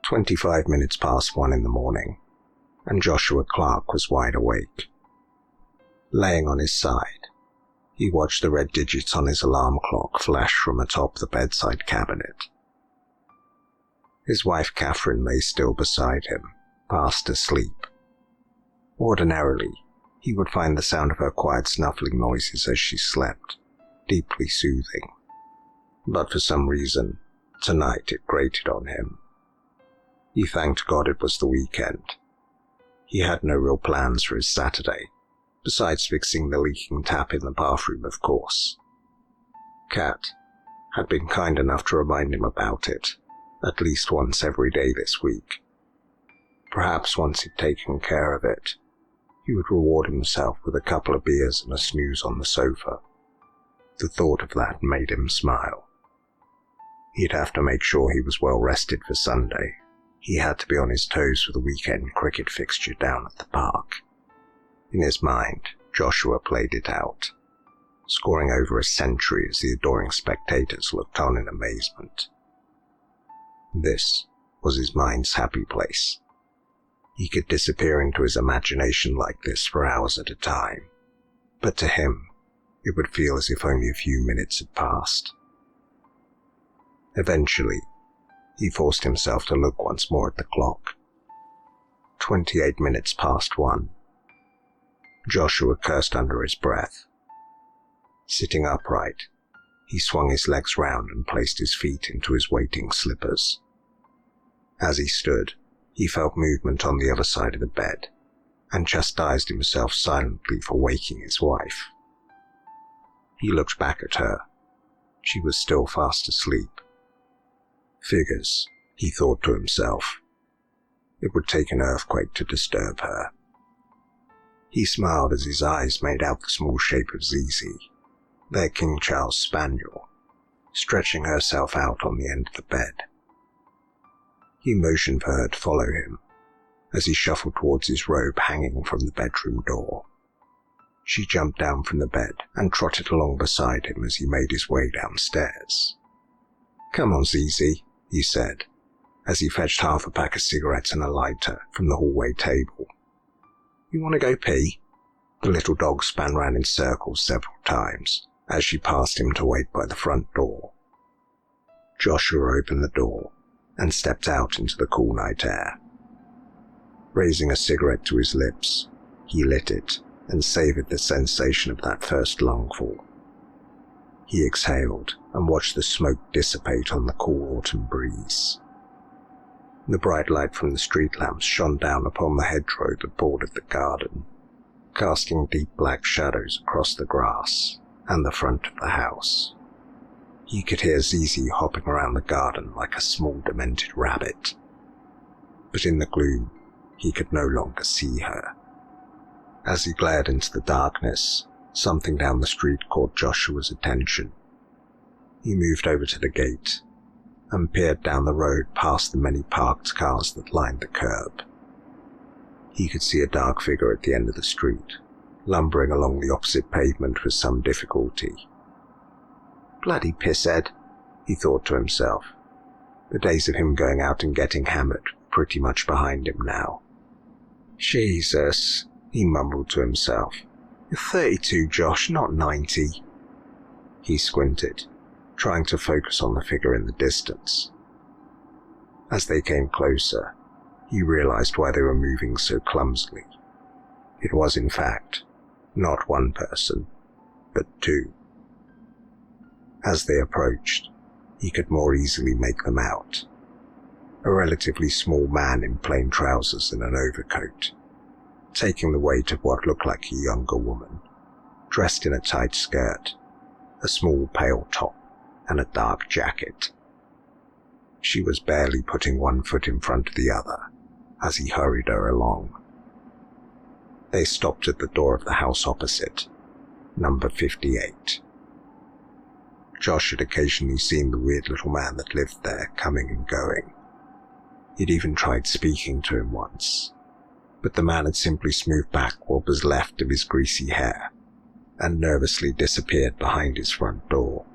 25 minutes past 1 in the morning, and Joshua Clark was wide awake. Laying on his side, he watched the red digits on his alarm clock flash from atop the bedside cabinet. His wife Catherine lay still beside him, fast asleep. Ordinarily, he would find the sound of her quiet snuffling noises as she slept deeply soothing, but for some reason, tonight it grated on him. He thanked God it was the weekend. He had no real plans for his Saturday, besides fixing the leaking tap in the bathroom, of course. Kat had been kind enough to remind him about it, at least once every day this week. Perhaps once he'd taken care of it, he would reward himself with a couple of beers and a snooze on the sofa. The thought of that made him smile. He'd have to make sure he was well rested for Sunday. He had to be on his toes for the weekend cricket fixture down at the park. In his mind, Joshua played it out, scoring over a century as the adoring spectators looked on in amazement. This was his mind's happy place. He could disappear into his imagination like this for hours at a time, but to him, it would feel as if only a few minutes had passed. Eventually, he forced himself to look once more at the clock. 28 minutes past 1. Joshua cursed under his breath. Sitting upright, he swung his legs round and placed his feet into his waiting slippers. As he stood, he felt movement on the other side of the bed, and chastised himself silently for waking his wife. He looked back at her. She was still fast asleep. Figures, he thought to himself. It would take an earthquake to disturb her. He smiled as his eyes made out the small shape of Zizi, their King Charles spaniel, stretching herself out on the end of the bed. He motioned for her to follow him, as he shuffled towards his robe hanging from the bedroom door. She jumped down from the bed and trotted along beside him as he made his way downstairs. "Come on, Zizi," he said, as he fetched half a pack of cigarettes and a lighter from the hallway table. "You want to go pee?" The little dog span round in circles several times as she passed him to wait by the front door. Joshua opened the door and stepped out into the cool night air. Raising a cigarette to his lips, he lit it and savoured the sensation of that first lungful. He exhaled and watched the smoke dissipate on the cool autumn breeze. The bright light from the street lamps shone down upon the hedgerow that bordered the garden, casting deep black shadows across the grass and the front of the house. He could hear Zizi hopping around the garden like a small demented rabbit. But in the gloom, he could no longer see her. As he glared into the darkness, something down the street caught Joshua's attention. He moved over to the gate and peered down the road past the many parked cars that lined the curb. He could see a dark figure at the end of the street, lumbering along the opposite pavement with some difficulty. Bloody pisshead, he thought to himself. The days of him going out and getting hammered were pretty much behind him now. Jesus, he mumbled to himself. You're 32, Josh, not 90. He squinted, trying to focus on the figure in the distance. As they came closer, he realized why they were moving so clumsily. It was, in fact, not one person, but two. As they approached, he could more easily make them out. A relatively small man in plain trousers and an overcoat, taking the weight of what looked like a younger woman, dressed in a tight skirt, a small pale top, and a dark jacket. She was barely putting one foot in front of the other as he hurried her along. They stopped at the door of the house opposite, number 58. Josh had occasionally seen the weird little man that lived there coming and going. He'd even tried speaking to him once, but the man had simply smoothed back what was left of his greasy hair and nervously disappeared behind his front door.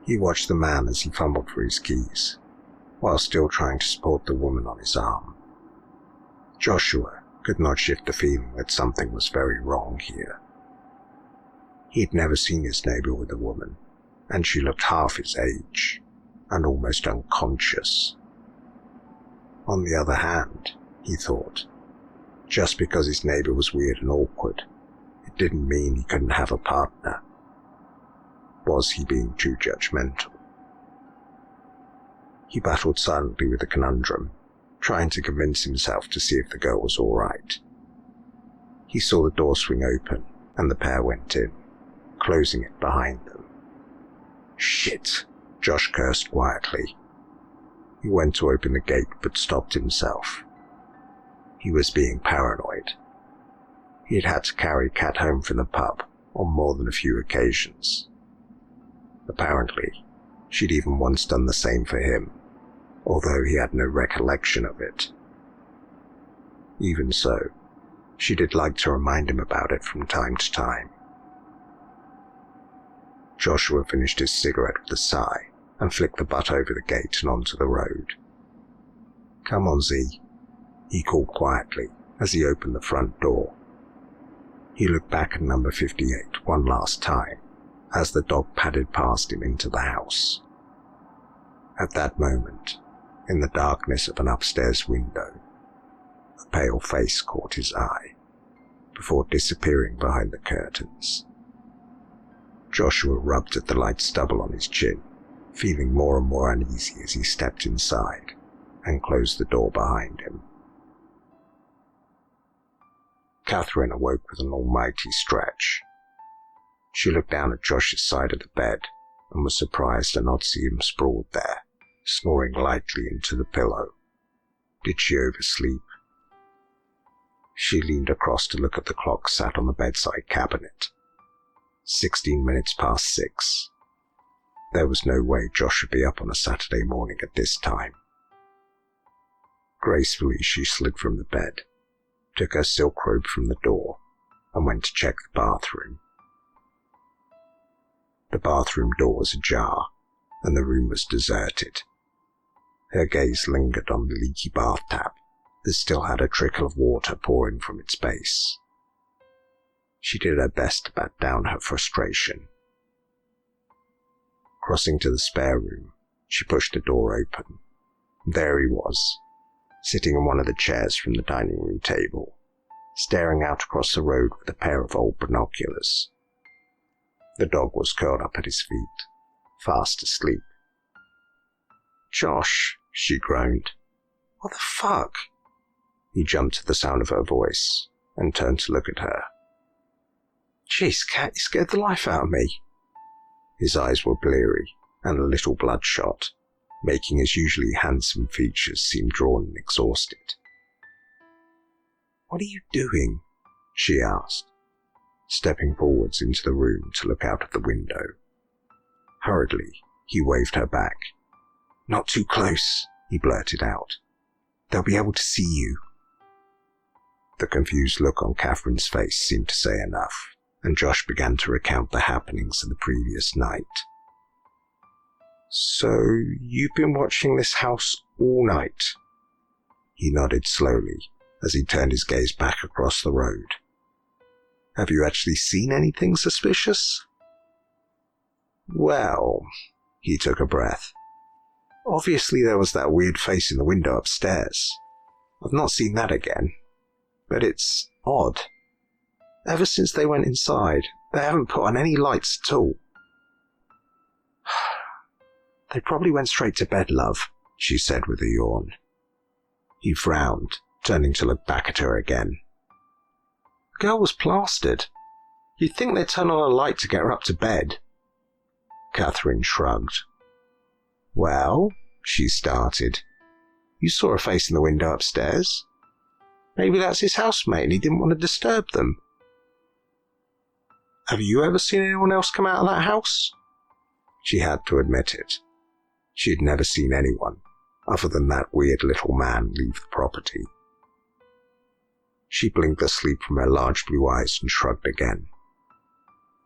He watched the man as he fumbled for his keys, while still trying to support the woman on his arm. Joshua could not shift the feeling that something was very wrong here. He'd never seen his neighbour with a woman, and she looked half his age, and almost unconscious. On the other hand, he thought, just because his neighbour was weird and awkward, it didn't mean he couldn't have a partner. Was he being too judgmental? He battled silently with the conundrum, trying to convince himself to see if the girl was all right. He saw the door swing open, and the pair went in, closing it behind them. Shit, Josh cursed quietly. He went to open the gate but stopped himself. He was being paranoid. He had had to carry Kat home from the pub on more than a few occasions. Apparently, she'd even once done the same for him, although he had no recollection of it. Even so, she did like to remind him about it from time to time. Joshua finished his cigarette with a sigh and flicked the butt over the gate and onto the road. "Come on, Z," he called quietly as he opened the front door. He looked back at number 58 one last time as the dog padded past him into the house. At that moment, in the darkness of an upstairs window, a pale face caught his eye, before disappearing behind the curtains. Joshua rubbed at the light stubble on his chin, feeling more and more uneasy as he stepped inside and closed the door behind him. Catherine awoke with an almighty stretch. She looked down at Josh's side of the bed and was surprised to not see him sprawled there, snoring lightly into the pillow. Did she oversleep? She leaned across to look at the clock sat on the bedside cabinet. 16 minutes past 6. There was no way Josh would be up on a Saturday morning at this time. Gracefully she slid from the bed, took her silk robe from the door, and went to check the bathroom. The bathroom door was ajar, and the room was deserted. Her gaze lingered on the leaky bath tap that still had a trickle of water pouring from its base. She did her best to bat down her frustration. Crossing to the spare room, she pushed the door open. There he was, sitting in one of the chairs from the dining room table, staring out across the road with a pair of old binoculars. The dog was curled up at his feet, fast asleep. "Josh," she groaned. "What the fuck?" He jumped at the sound of her voice and turned to look at her. "Jeez, Cat, you scared the life out of me." His eyes were bleary and a little bloodshot, making his usually handsome features seem drawn and exhausted. "What are you doing?" she asked, stepping forwards into the room to look out of the window. Hurriedly, he waved her back. "Not too close," he blurted out. "They'll be able to see you." The confused look on Catherine's face seemed to say enough, and Josh began to recount the happenings of the previous night. "So, you've been watching this house all night?" He nodded slowly as he turned his gaze back across the road. "Have you actually seen anything suspicious?" "Well," he took a breath. "Obviously there was that weird face in the window upstairs. I've not seen that again. But it's odd. Ever since they went inside, they haven't put on any lights at all." "They probably went straight to bed, love," she said with a yawn. He frowned, turning to look back at her again. "The girl was plastered. You'd think they'd turn on a light to get her up to bed." Catherine shrugged. "Well," she started, "you saw a face in the window upstairs. Maybe that's his housemate and he didn't want to disturb them." "Have you ever seen anyone else come out of that house?" She had to admit it. She had never seen anyone, other than that weird little man, leave the property. She blinked the sleep from her large blue eyes and shrugged again.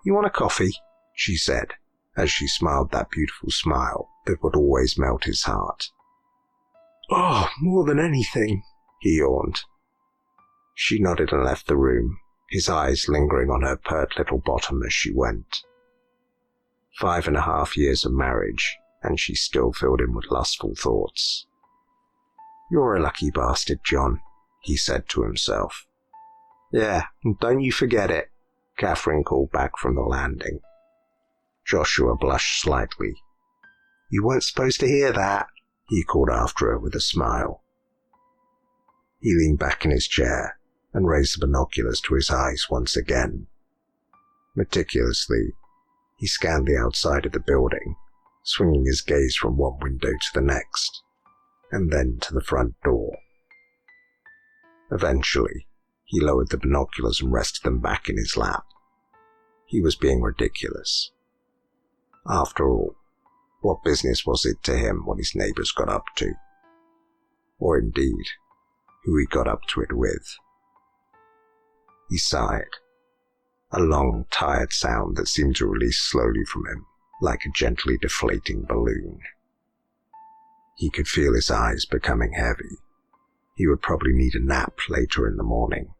"You want a coffee?" she said, as she smiled that beautiful smile that would always melt his heart. "Oh, more than anything," he yawned. She nodded and left the room, his eyes lingering on her pert little bottom as she went. 5.5 years of marriage, and she still filled him with lustful thoughts. "You're a lucky bastard, John," he said to himself. "Yeah, and don't you forget it," Catherine called back from the landing. Joshua blushed slightly. "You weren't supposed to hear that," he called after her with a smile. He leaned back in his chair and raised the binoculars to his eyes once again. Meticulously, he scanned the outside of the building, swinging his gaze from one window to the next, and then to the front door. Eventually, he lowered the binoculars and rested them back in his lap. He was being ridiculous. After all, what business was it to him what his neighbours got up to? Or indeed, who he got up to it with? He sighed, a long, tired sound that seemed to release slowly from him, like a gently deflating balloon. He could feel his eyes becoming heavy. He would probably need a nap later in the morning.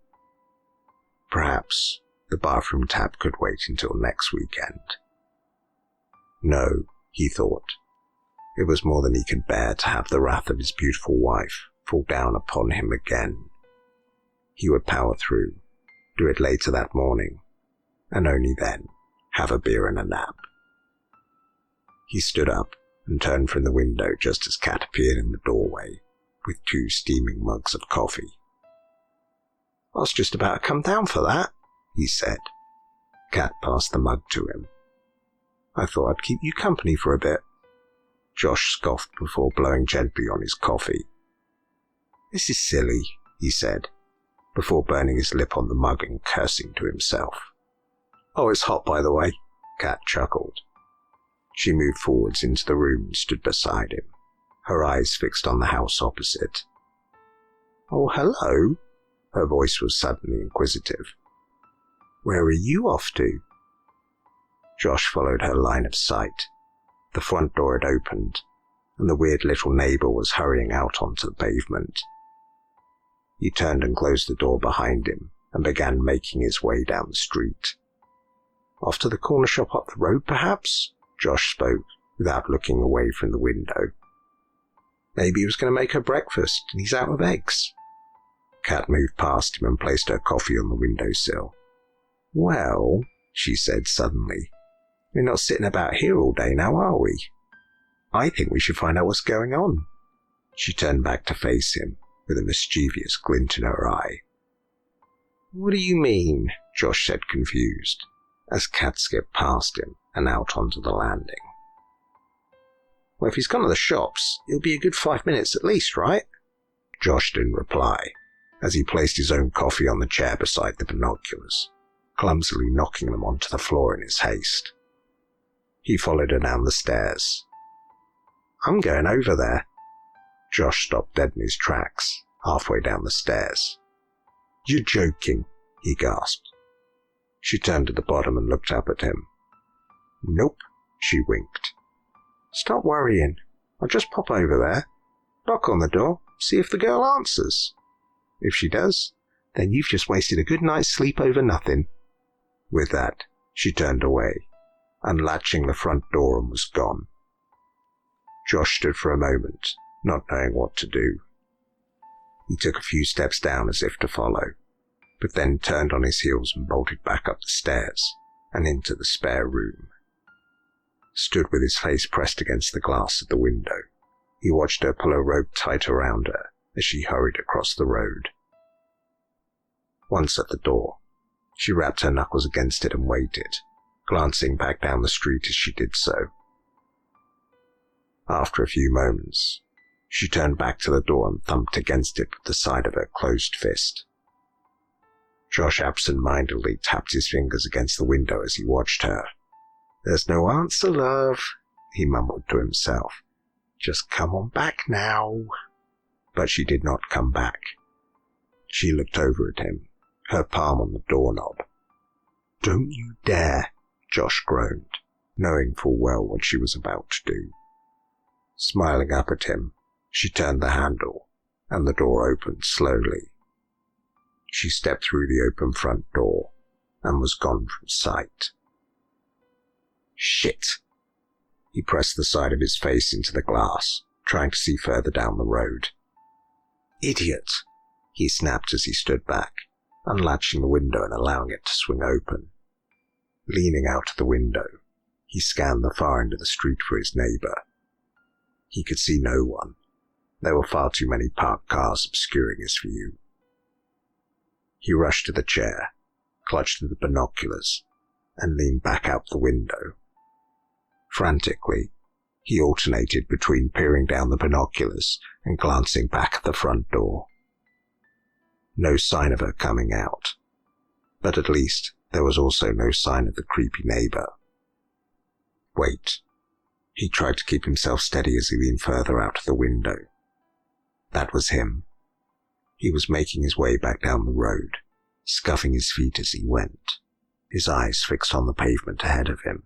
Perhaps the bathroom tap could wait until next weekend. No, he thought. It was more than he could bear to have the wrath of his beautiful wife fall down upon him again. He would power through, do it later that morning, and only then have a beer and a nap. He stood up and turned from the window just as Kat appeared in the doorway with 2 steaming mugs of coffee. "I was just about to come down for that," he said. Kat passed the mug to him. "I thought I'd keep you company for a bit." Josh scoffed before blowing gently on his coffee. "This is silly," he said, before burning his lip on the mug and cursing to himself. "Oh, it's hot, by the way," Kat chuckled. She moved forwards into the room and stood beside him, her eyes fixed on the house opposite. "Oh, hello," her voice was suddenly inquisitive. "Where are you off to?" Josh followed her line of sight. The front door had opened, and the weird little neighbour was hurrying out onto the pavement. He turned and closed the door behind him and began making his way down the street. "Off to the corner shop up the road, perhaps?" Josh spoke, without looking away from the window. "Maybe he was going to make her breakfast, and he's out of eggs." Kat moved past him and placed her coffee on the windowsill. "Well," she said suddenly, "we're not sitting about here all day now, are we? I think we should find out what's going on." She turned back to face him, with a mischievous glint in her eye. "What do you mean?" Josh said, confused, as Kat skipped past him and out onto the landing. "Well, if he's gone to the shops, it'll be a good 5 minutes at least, right?" Josh didn't reply, as he placed his own coffee on the chair beside the binoculars, clumsily knocking them onto the floor in his haste. He followed her down the stairs. "I'm going over there." Josh stopped dead in his tracks, halfway down the stairs. "You're joking," he gasped. She turned to the bottom and looked up at him. "Nope," she winked. "Stop worrying. I'll just pop over there, knock on the door, see if the girl answers. If she does, then you've just wasted a good night's sleep over nothing." With that, she turned away, unlatching the front door, and was gone. Josh stood for a moment, not knowing what to do. He took a few steps down as if to follow, but then turned on his heels and bolted back up the stairs and into the spare room. Stood with his face pressed against the glass of the window, he watched her pull a rope tight around her as she hurried across the road. Once at the door, she rapped her knuckles against it and waited, glancing back down the street as she did so. After a few moments, she turned back to the door and thumped against it with the side of her closed fist. Josh absent-mindedly tapped his fingers against the window as he watched her. "There's no answer, love," he mumbled to himself. "Just come on back now." But she did not come back. She looked over at him, her palm on the doorknob. "Don't you dare," Josh groaned, knowing full well what she was about to do. Smiling up at him, She turned the handle, and the door opened slowly. She stepped through the open front door and was gone from sight. Shit! He pressed the side of his face into the glass, trying to see further down the road. Idiot! He snapped as he stood back, unlatching the window and allowing it to swing open. Leaning out of the window, he scanned the far end of the street for his neighbour. He could see no one. There were far too many parked cars obscuring his view. He rushed to the chair, clutched at the binoculars, and leaned back out the window. Frantically, he alternated between peering down the binoculars and glancing back at the front door. No sign of her coming out, but at least there was also no sign of the creepy neighbour. Wait. He tried to keep himself steady as he leaned further out of the window. That was him. He was making his way back down the road, scuffing his feet as he went, his eyes fixed on the pavement ahead of him.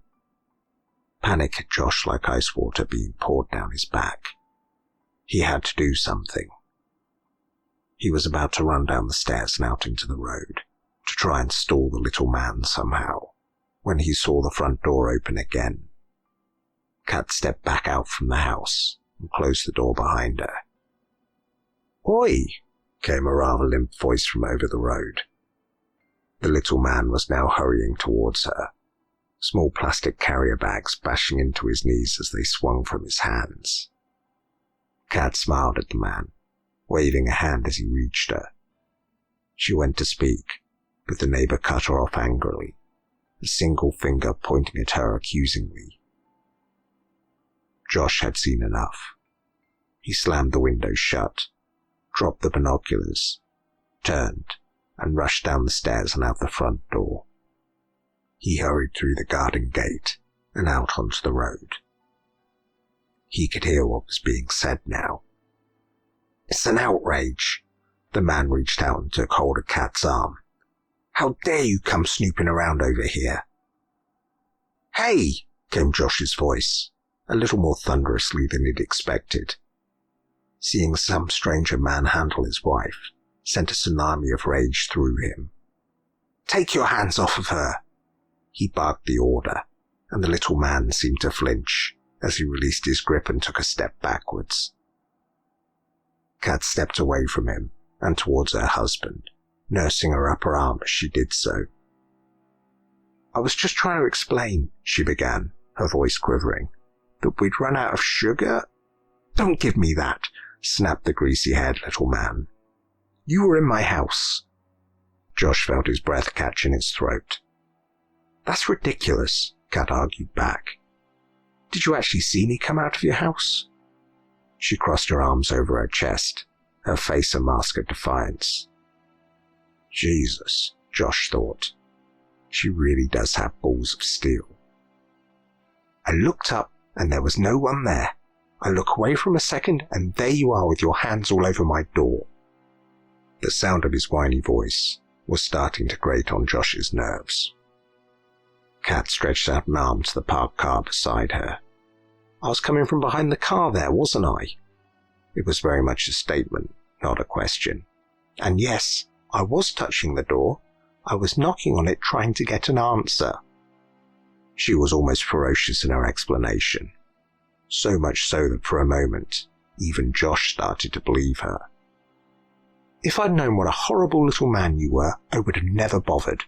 Panic had joshed like ice water being poured down his back. He had to do something. He was about to run down the stairs and out into the road, to try and stall the little man somehow, when he saw the front door open again. Kat stepped back out from the house and closed the door behind her. "Oi!" came a rather limp voice from over the road. The little man was now hurrying towards her, small plastic carrier bags bashing into his knees as they swung from his hands. Kat smiled at the man, waving a hand as he reached her. She went to speak, but the neighbour cut her off angrily, a single finger pointing at her accusingly. Josh had seen enough. He slammed the window shut, dropped the binoculars, turned, and rushed down the stairs and out the front door. He hurried through the garden gate and out onto the road. He could hear what was being said now. "It's an outrage." The man reached out and took hold of Kat's arm. "How dare you come snooping around over here?" "Hey!" came Josh's voice, a little more thunderously than he'd expected. Seeing some stranger manhandle his wife sent a tsunami of rage through him. "Take your hands off of her!" He barked the order, and the little man seemed to flinch as he released his grip and took a step backwards. Kat stepped away from him and towards her husband, nursing her upper arm as she did so. "I was just trying to explain," she began, her voice quivering, "that we'd run out of sugar." "Don't give me that," snapped the greasy-haired little man. "You were in my house." Josh felt his breath catch in his throat. "That's ridiculous," Kat argued back. "Did you actually see me come out of your house?" She crossed her arms over her chest, her face a mask of defiance. Jesus, Josh thought. She really does have balls of steel. "I looked up and there was no one there. I look away from a second and there you are with your hands all over my door." The sound of his whiny voice was starting to grate on Josh's nerves. Kat stretched out an arm to the parked car beside her. "I was coming from behind the car there, wasn't I?" It was very much a statement, not a question. "And yes, I was touching the door. I was knocking on it trying to get an answer." She was almost ferocious in her explanation. So much so that for a moment, even Josh started to believe her. "If I'd known what a horrible little man you were, I would have never bothered."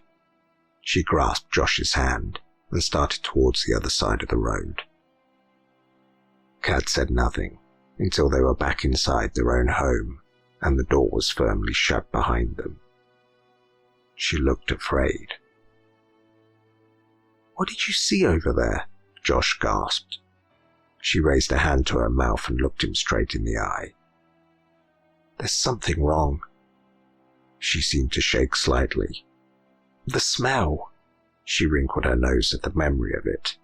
She grasped Josh's hand and started towards the other side of the road. Kat said nothing until they were back inside their own home and the door was firmly shut behind them. She looked afraid. "What did you see over there?" Josh gasped. She raised a hand to her mouth and looked him straight in the eye. "There's something wrong." She seemed to shake slightly. "The smell." She wrinkled her nose at the memory of it.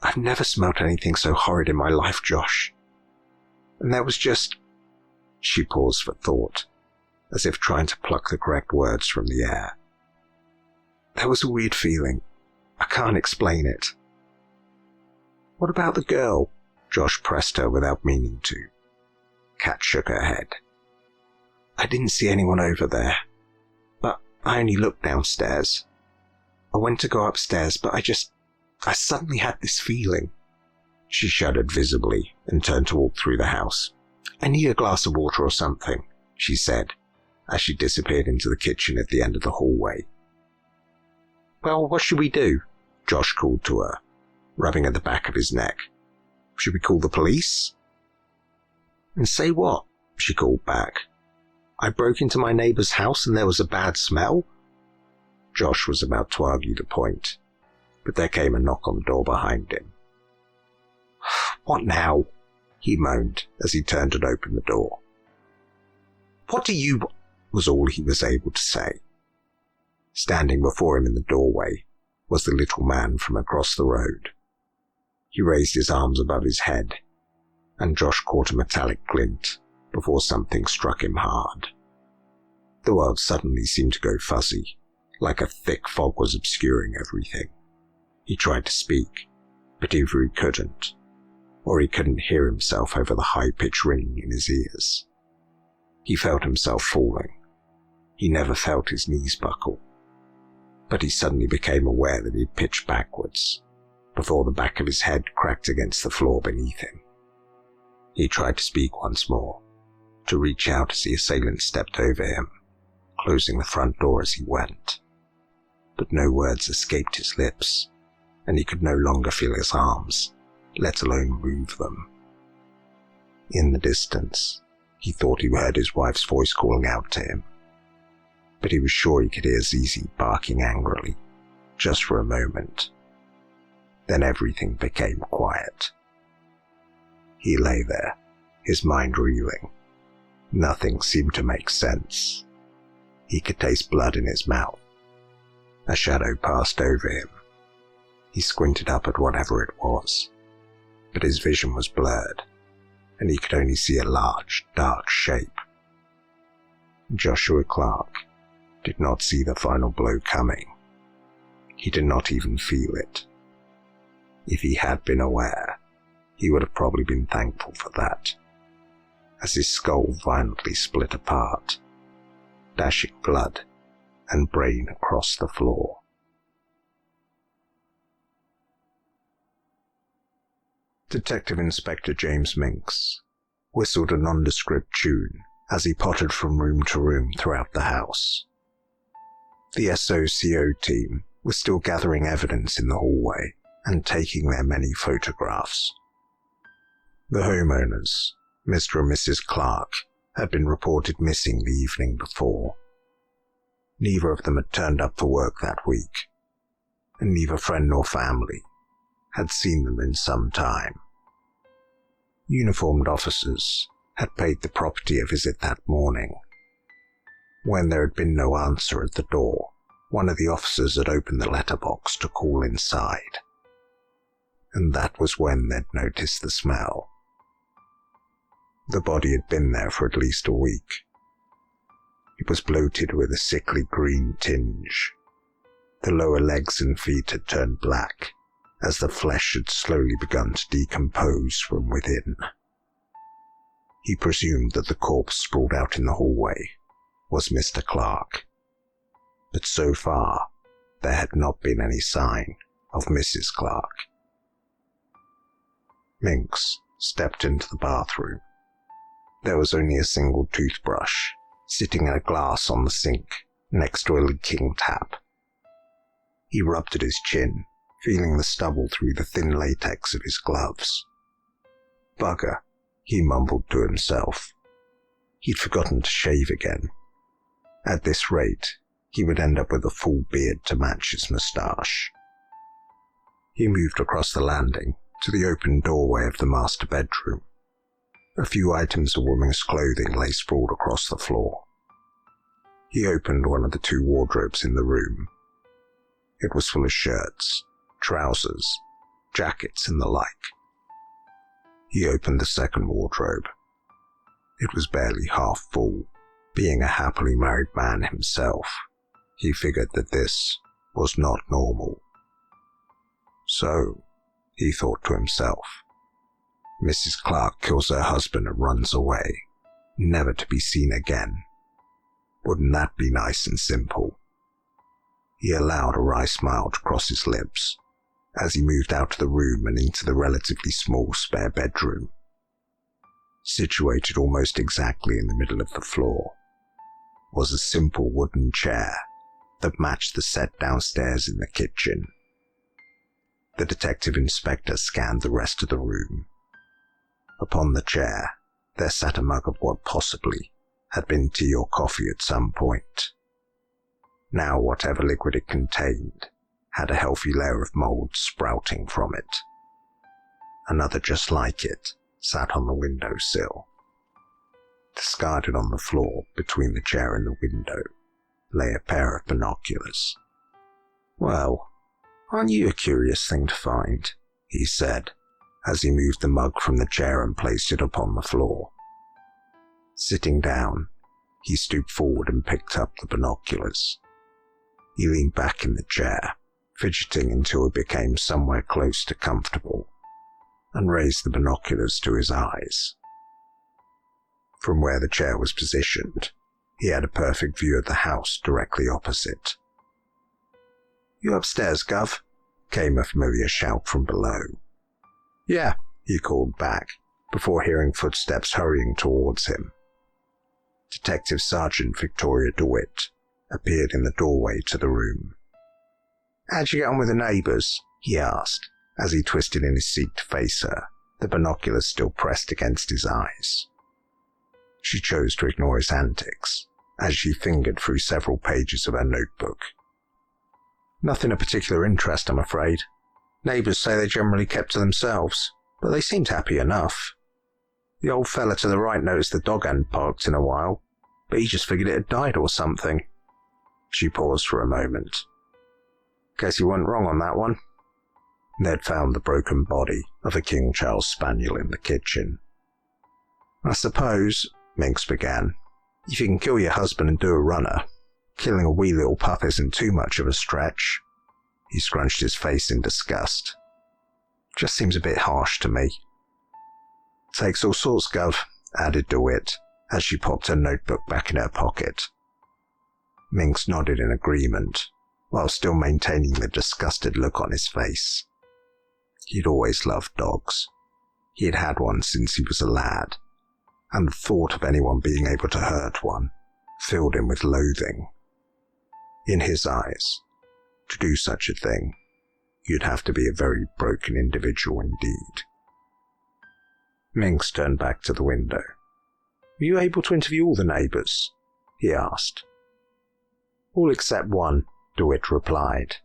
"I've never smelt anything so horrid in my life, Josh. And there was just—" She paused for thought, as if trying to pluck the correct words from the air. "There was a weird feeling. I can't explain it." "What about the girl?" Josh pressed her without meaning to. Kat shook her head. I didn't see anyone over there, but I only looked downstairs. I went to go upstairs, but I suddenly had this feeling. She shuddered visibly and turned to walk through the house. I need a glass of water or something, she said, as she disappeared into the kitchen at the end of the hallway. Well, what should we do? Josh called to her, rubbing at the back of his neck. Should we call the police? And say what? She called back. I broke into my neighbour's house and there was a bad smell? Josh was about to argue the point, but there came a knock on the door behind him. What now? He moaned as he turned and opened the door. What do you... was all he was able to say. Standing before him in the doorway was the little man from across the road. He raised his arms above his head, and Josh caught a metallic glint before something struck him hard. The world suddenly seemed to go fuzzy, like a thick fog was obscuring everything. He tried to speak, but either he couldn't, or he couldn't hear himself over the high-pitched ringing in his ears. He felt himself falling. He never felt his knees buckle, but he suddenly became aware that he had pitched backwards, before the back of his head cracked against the floor beneath him. He tried to speak once more, to reach out as the assailant stepped over him, closing the front door as he went. But no words escaped his lips, and he could no longer feel his arms, let alone move them. In the distance, he thought he heard his wife's voice calling out to him, but he was sure he could hear Zizi barking angrily, just for a moment. Then everything became quiet. He lay there, his mind reeling. Nothing seemed to make sense. He could taste blood in his mouth. A shadow passed over him. He squinted up at whatever it was, but his vision was blurred, and he could only see a large, dark shape. Joshua Clark did not see the final blow coming. He did not even feel it. If he had been aware, he would have probably been thankful for that, as his skull violently split apart, dashing blood and brain across the floor. Detective Inspector James Minx whistled a nondescript tune as he pottered from room to room throughout the house. The SOCO team was still gathering evidence in the hallway and taking their many photographs. The homeowners, Mr. and Mrs. Clark, had been reported missing the evening before. Neither of them had turned up for work that week, and neither friend nor family had seen them in some time. Uniformed officers had paid the property a visit that morning. When there had been no answer at the door, one of the officers had opened the letterbox to call inside, and that was when they'd noticed the smell. The body had been there for at least a week. It was bloated with a sickly green tinge. The lower legs and feet had turned black, as the flesh had slowly begun to decompose from within. He presumed that the corpse sprawled out in the hallway was Mr. Clark, but so far there had not been any sign of Mrs. Clark. Minx stepped into the bathroom. There was only a single toothbrush, sitting in a glass on the sink next to a leaking tap. He rubbed at his chin, feeling the stubble through the thin latex of his gloves. Bugger, he mumbled to himself. He'd forgotten to shave again. At this rate, he would end up with a full beard to match his moustache. He moved across the landing to the open doorway of the master bedroom. A few items of women's clothing lay sprawled across the floor. He opened one of the two wardrobes in the room. It was full of shirts, trousers, jackets, and the like. He opened the second wardrobe. It was barely half full. Being a happily married man himself, he figured that this was not normal. So, he thought to himself, Mrs. Clark kills her husband and runs away, never to be seen again. Wouldn't that be nice and simple? He allowed a wry smile to cross his lips as he moved out of the room and into the relatively small spare bedroom. Situated almost exactly in the middle of the floor was a simple wooden chair that matched the set downstairs in the kitchen. The detective inspector scanned the rest of the room. Upon the chair, there sat a mug of what possibly had been tea or coffee at some point. Now whatever liquid it contained had a healthy layer of mould sprouting from it. Another just like it sat on the windowsill. Discarded on the floor between the chair and the window lay a pair of binoculars. "Well, aren't you a curious thing to find?" he said, as he moved the mug from the chair and placed it upon the floor. Sitting down, he stooped forward and picked up the binoculars. He leaned back in the chair, fidgeting until it became somewhere close to comfortable, and raised the binoculars to his eyes. From where the chair was positioned, he had a perfect view of the house directly opposite. "You upstairs, Gov?" came a familiar shout from below. "Yeah," he called back, before hearing footsteps hurrying towards him. Detective Sergeant Victoria DeWitt appeared in the doorway to the room. "How'd you get on with the neighbours?" he asked, as he twisted in his seat to face her, the binoculars still pressed against his eyes. She chose to ignore his antics, as she fingered through several pages of her notebook. "Nothing of particular interest, I'm afraid. Neighbours say they generally kept to themselves, but they seemed happy enough. The old fella to the right noticed the dog hadn't barked in a while, but he just figured it had died or something." She paused for a moment. "Guess you weren't wrong on that one." They'd found the broken body of a King Charles Spaniel in the kitchen. "I suppose," Minx began, "if you can kill your husband and do a runner, killing a wee little pup isn't too much of a stretch." He scrunched his face in disgust. "Just seems a bit harsh to me." "Takes all sorts, Gov," added DeWitt, as she popped her notebook back in her pocket. Minx nodded in agreement, while still maintaining the disgusted look on his face. He'd always loved dogs. He had had one since he was a lad, and the thought of anyone being able to hurt one filled him with loathing. In his eyes, to do such a thing, you'd have to be a very broken individual indeed. Minx turned back to the window. "Were you able to interview all the neighbours?" he asked. "All except one," DeWitt replied.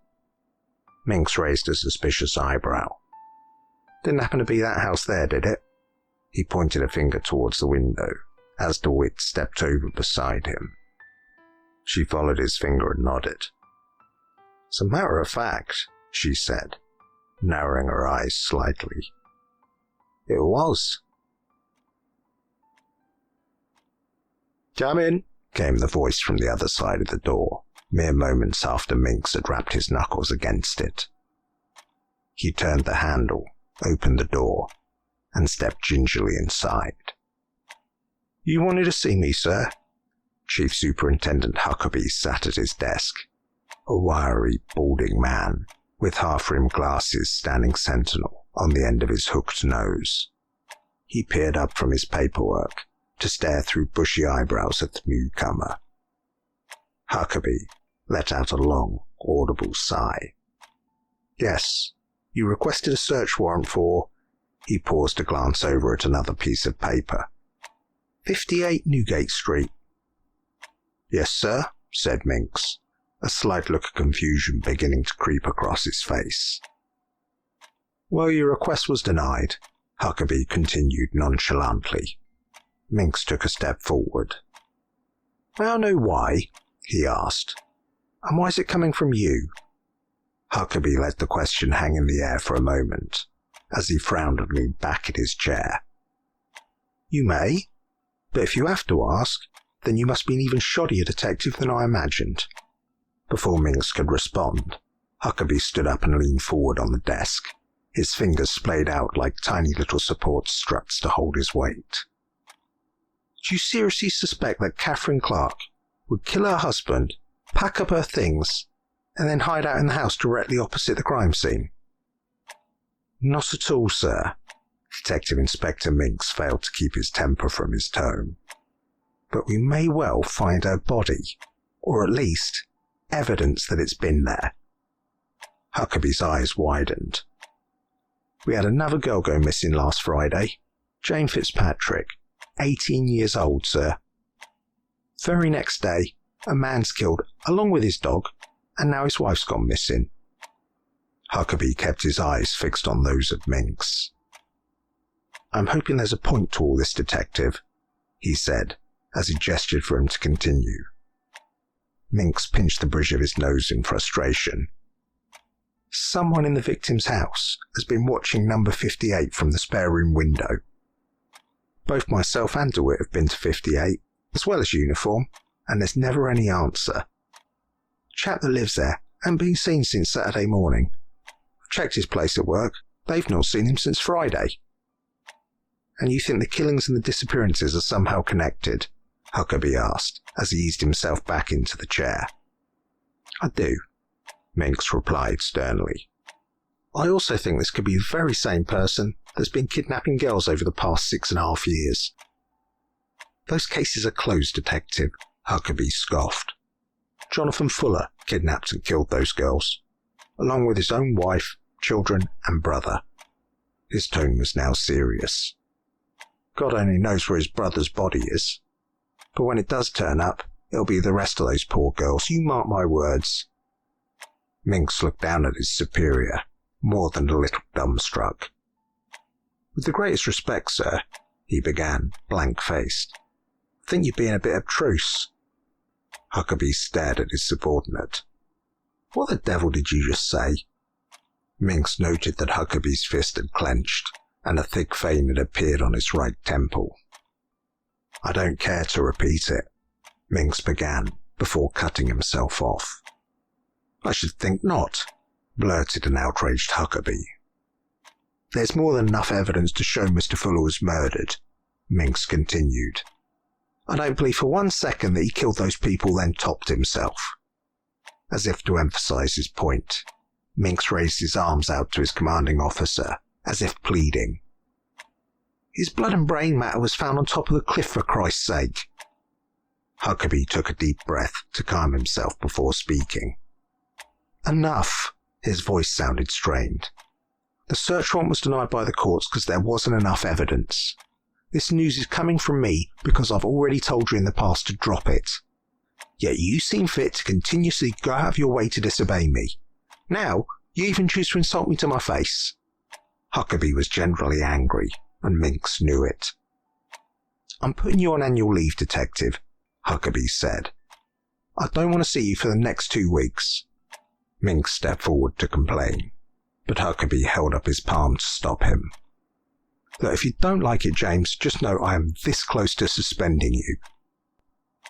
Minx raised a suspicious eyebrow. "Didn't happen to be that house there, did it?" He pointed a finger towards the window, as DeWitt stepped over beside him. She followed his finger and nodded. "As a matter of fact," she said, narrowing her eyes slightly, "it was." "Come in," came the voice from the other side of the door, mere moments after Minx had rapped his knuckles against it. He turned the handle, opened the door, and stepped gingerly inside. "You wanted to see me, sir?" Chief Superintendent Huckabee sat at his desk, a wiry, balding man with half-rimmed glasses standing sentinel on the end of his hooked nose. He peered up from his paperwork to stare through bushy eyebrows at the newcomer. Huckabee let out a long, audible sigh. "Yes, you requested a search warrant for—" He paused to glance over at another piece of paper. 58 Newgate Street." "Yes, sir," said Minx, a slight look of confusion beginning to creep across his face. "Well, your request was denied," Huckabee continued nonchalantly. Minx took a step forward. "May I know why?" he asked. "And why is it coming from you?" Huckabee let the question hang in the air for a moment, as he frowned and leaned back in his chair. "You may, but if you have to ask, then you must be an even shoddier detective than I imagined." Before Minx could respond, Huckabee stood up and leaned forward on the desk, his fingers splayed out like tiny little support struts to hold his weight. Do you seriously suspect that Catherine Clark would kill her husband, pack up her things, and then hide out in the house directly opposite the crime scene? Not at all, sir. Detective Inspector Minx failed to keep his temper from his tone. But we may well find her body, or at least evidence that it's been there. Huckabee's eyes widened. We had another girl go missing last Friday, Jane Fitzpatrick, 18 years old, sir. Very next day, a man's killed along with his dog, and now his wife's gone missing. Huckabee kept his eyes fixed on those of Minx. I'm hoping there's a point to all this, Detective, he said, as he gestured for him to continue. Minx pinched the bridge of his nose in frustration. Someone in the victim's house has been watching number 58 from the spare room window. Both myself and DeWitt have been to 58, as well as uniform, and there's never any answer. Chap that lives there hasn't been seen since Saturday morning. I've checked his place at work. They've not seen him since Friday. And you think the killings and the disappearances are somehow connected? Huckabee asked, as he eased himself back into the chair. I do, Minx replied sternly. I also think this could be the very same person that's been kidnapping girls over the past 6.5 years. Those cases are closed, Detective, Huckabee scoffed. Jonathan Fuller kidnapped and killed those girls, along with his own wife, children, and brother. His tone was now serious. God only knows where his brother's body is. But when it does turn up, it'll be the rest of those poor girls, you mark my words. Minx looked down at his superior, more than a little dumbstruck. With the greatest respect, sir, he began, blank-faced. I think you're being a bit obtruse. Huckabee stared at his subordinate. What the devil did you just say? Minx noted that Huckabee's fist had clenched, and a thick vein had appeared on his right temple. I don't care to repeat it, Minx began, before cutting himself off. I should think not, blurted an outraged Huckabee. There's more than enough evidence to show Mr. Fuller was murdered, Minx continued. I don't believe for 1 second that he killed those people then topped himself. As if to emphasize his point, Minx raised his arms out to his commanding officer, as if pleading. His blood and brain matter was found on top of the cliff, for Christ's sake. Huckabee took a deep breath to calm himself before speaking. Enough, his voice sounded strained. The search warrant was denied by the courts because there wasn't enough evidence. This news is coming from me because I've already told you in the past to drop it. Yet you seem fit to continuously go out of your way to disobey me. Now, you even choose to insult me to my face. Huckabee was generally angry, and Minx knew it. I'm putting you on annual leave, Detective, Huckabee said. I don't want to see you for the next 2 weeks. Minx stepped forward to complain, but Huckabee held up his palm to stop him. Look, if you don't like it, James, just know I am this close to suspending you.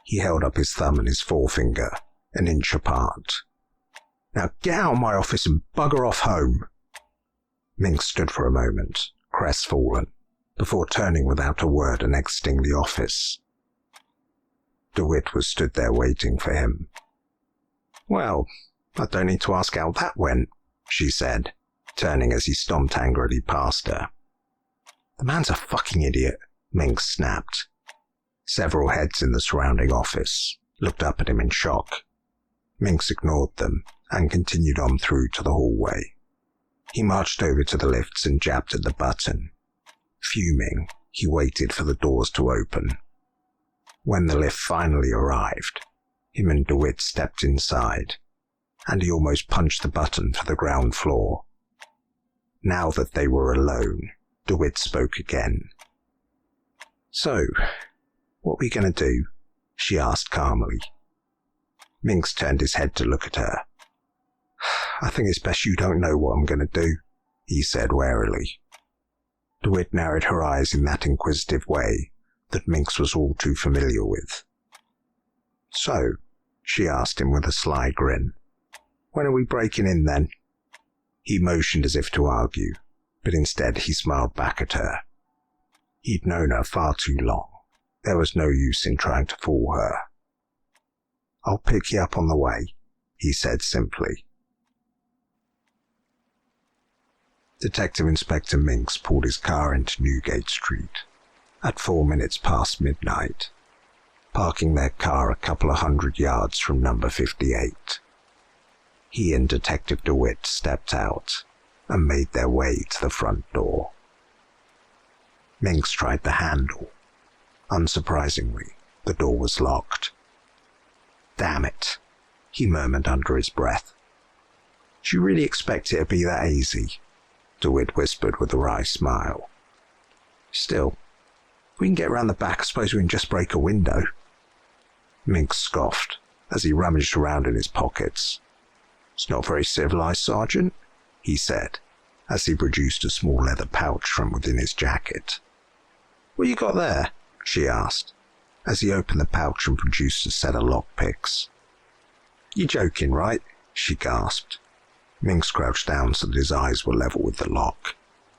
He held up his thumb and his forefinger, an inch apart. Now get out of my office and bugger off home. Minx stood for a moment, crestfallen, before turning without a word and exiting the office. DeWitt was stood there waiting for him. Well, I don't need to ask how that went, she said, turning as he stomped angrily past her. The man's a fucking idiot, Minx snapped. Several heads in the surrounding office looked up at him in shock. Minx ignored them and continued on through to the hallway. He marched over to the lifts and jabbed at the button. Fuming, he waited for the doors to open. When the lift finally arrived, him and DeWitt stepped inside, and he almost punched the button for the ground floor. Now that they were alone, DeWitt spoke again. So, what are we going to do? She asked calmly. Minx turned his head to look at her. I think it's best you don't know what I'm going to do, he said warily. DeWitt narrowed her eyes in that inquisitive way that Minx was all too familiar with. So, she asked him with a sly grin, when are we breaking in then? He motioned as if to argue, but instead he smiled back at her. He'd known her far too long, There was no use in trying to fool her. "I'll pick you up on the way," he said simply. Detective Inspector Minx pulled his car into Newgate Street at 4 minutes past midnight, parking their car a couple of 100 yards from number 58. He and Detective DeWitt stepped out and made their way to the front door. Minx tried the handle. Unsurprisingly, the door was locked. "Damn it," he murmured under his breath. "Do you really expect it to be that easy?" DeWitt whispered with a wry smile. "Still, if we can get round the back, I suppose we can just break a window." Minx scoffed as he rummaged around in his pockets. "It's not very civilized, Sergeant," he said, as he produced a small leather pouch from within his jacket. "What you got there?" she asked, as he opened the pouch and produced a set of lockpicks. "You joking, right?" she gasped. Minx crouched down so that his eyes were level with the lock,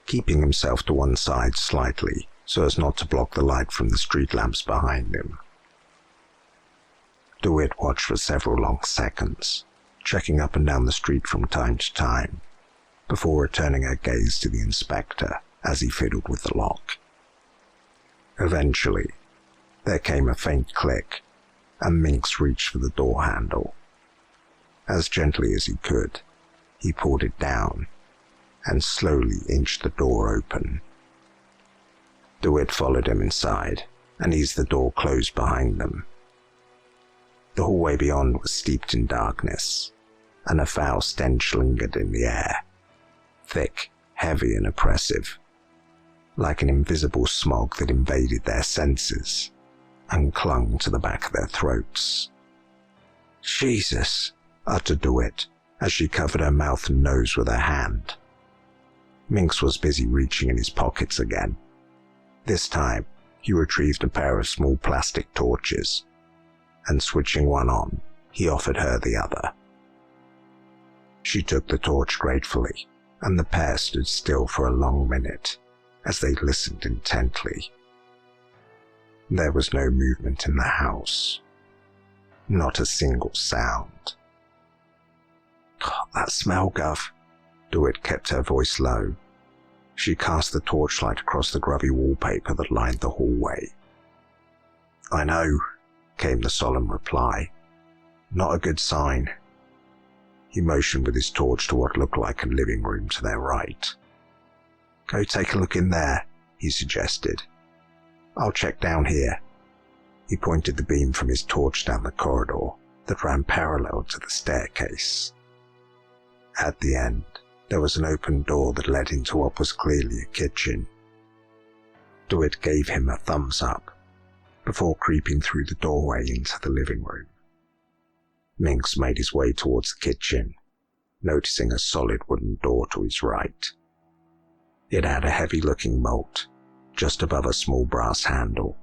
keeping himself to one side slightly so as not to block the light from the street lamps behind him. DeWitt watched for several long seconds, checking up and down the street from time to time, before returning her gaze to the inspector as he fiddled with the lock. Eventually, there came a faint click, and Minx reached for the door handle. As gently as he could, he pulled it down and slowly inched the door open. DeWitt followed him inside and eased the door closed behind them. The hallway beyond was steeped in darkness, and a foul stench lingered in the air, thick, heavy, and oppressive, like an invisible smog that invaded their senses and clung to the back of their throats. "Jesus," uttered DeWitt, as she covered her mouth and nose with her hand. Minx was busy reaching in his pockets again. This time, he retrieved a pair of small plastic torches, and switching one on, he offered her the other. She took the torch gratefully, and the pair stood still for a long minute as they listened intently. There was no movement in the house. Not a single sound. "God, that smell, Gov." DeWitt kept her voice low. She cast the torchlight across the grubby wallpaper that lined the hallway. "I know," came the solemn reply. "Not a good sign." He motioned with his torch to what looked like a living room to their right. "Go take a look in there," he suggested. "I'll check down here." He pointed the beam from his torch down the corridor that ran parallel to the staircase. At the end, there was an open door that led into what was clearly a kitchen. DeWitt gave him a thumbs up before creeping through the doorway into the living room. Minx made his way towards the kitchen, noticing a solid wooden door to his right. It had a heavy-looking bolt just above a small brass handle.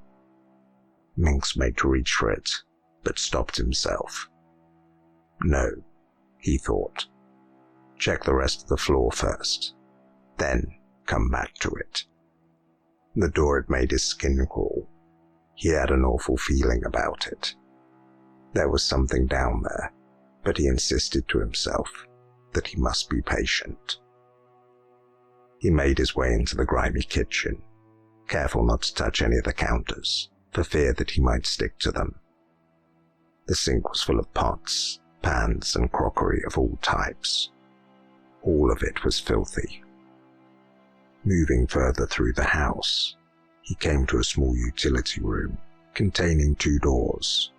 Minx made to reach for it, but stopped himself. No, he thought. Check the rest of the floor first, then come back to it. The door had made his skin crawl. He had an awful feeling about it. There was something down there, but he insisted to himself that he must be patient. He made his way into the grimy kitchen, careful not to touch any of the counters, for fear that he might stick to them. The sink was full of pots, pans, and crockery of all types. All of it was filthy. Moving further through the house, he came to a small utility room containing 2 doors,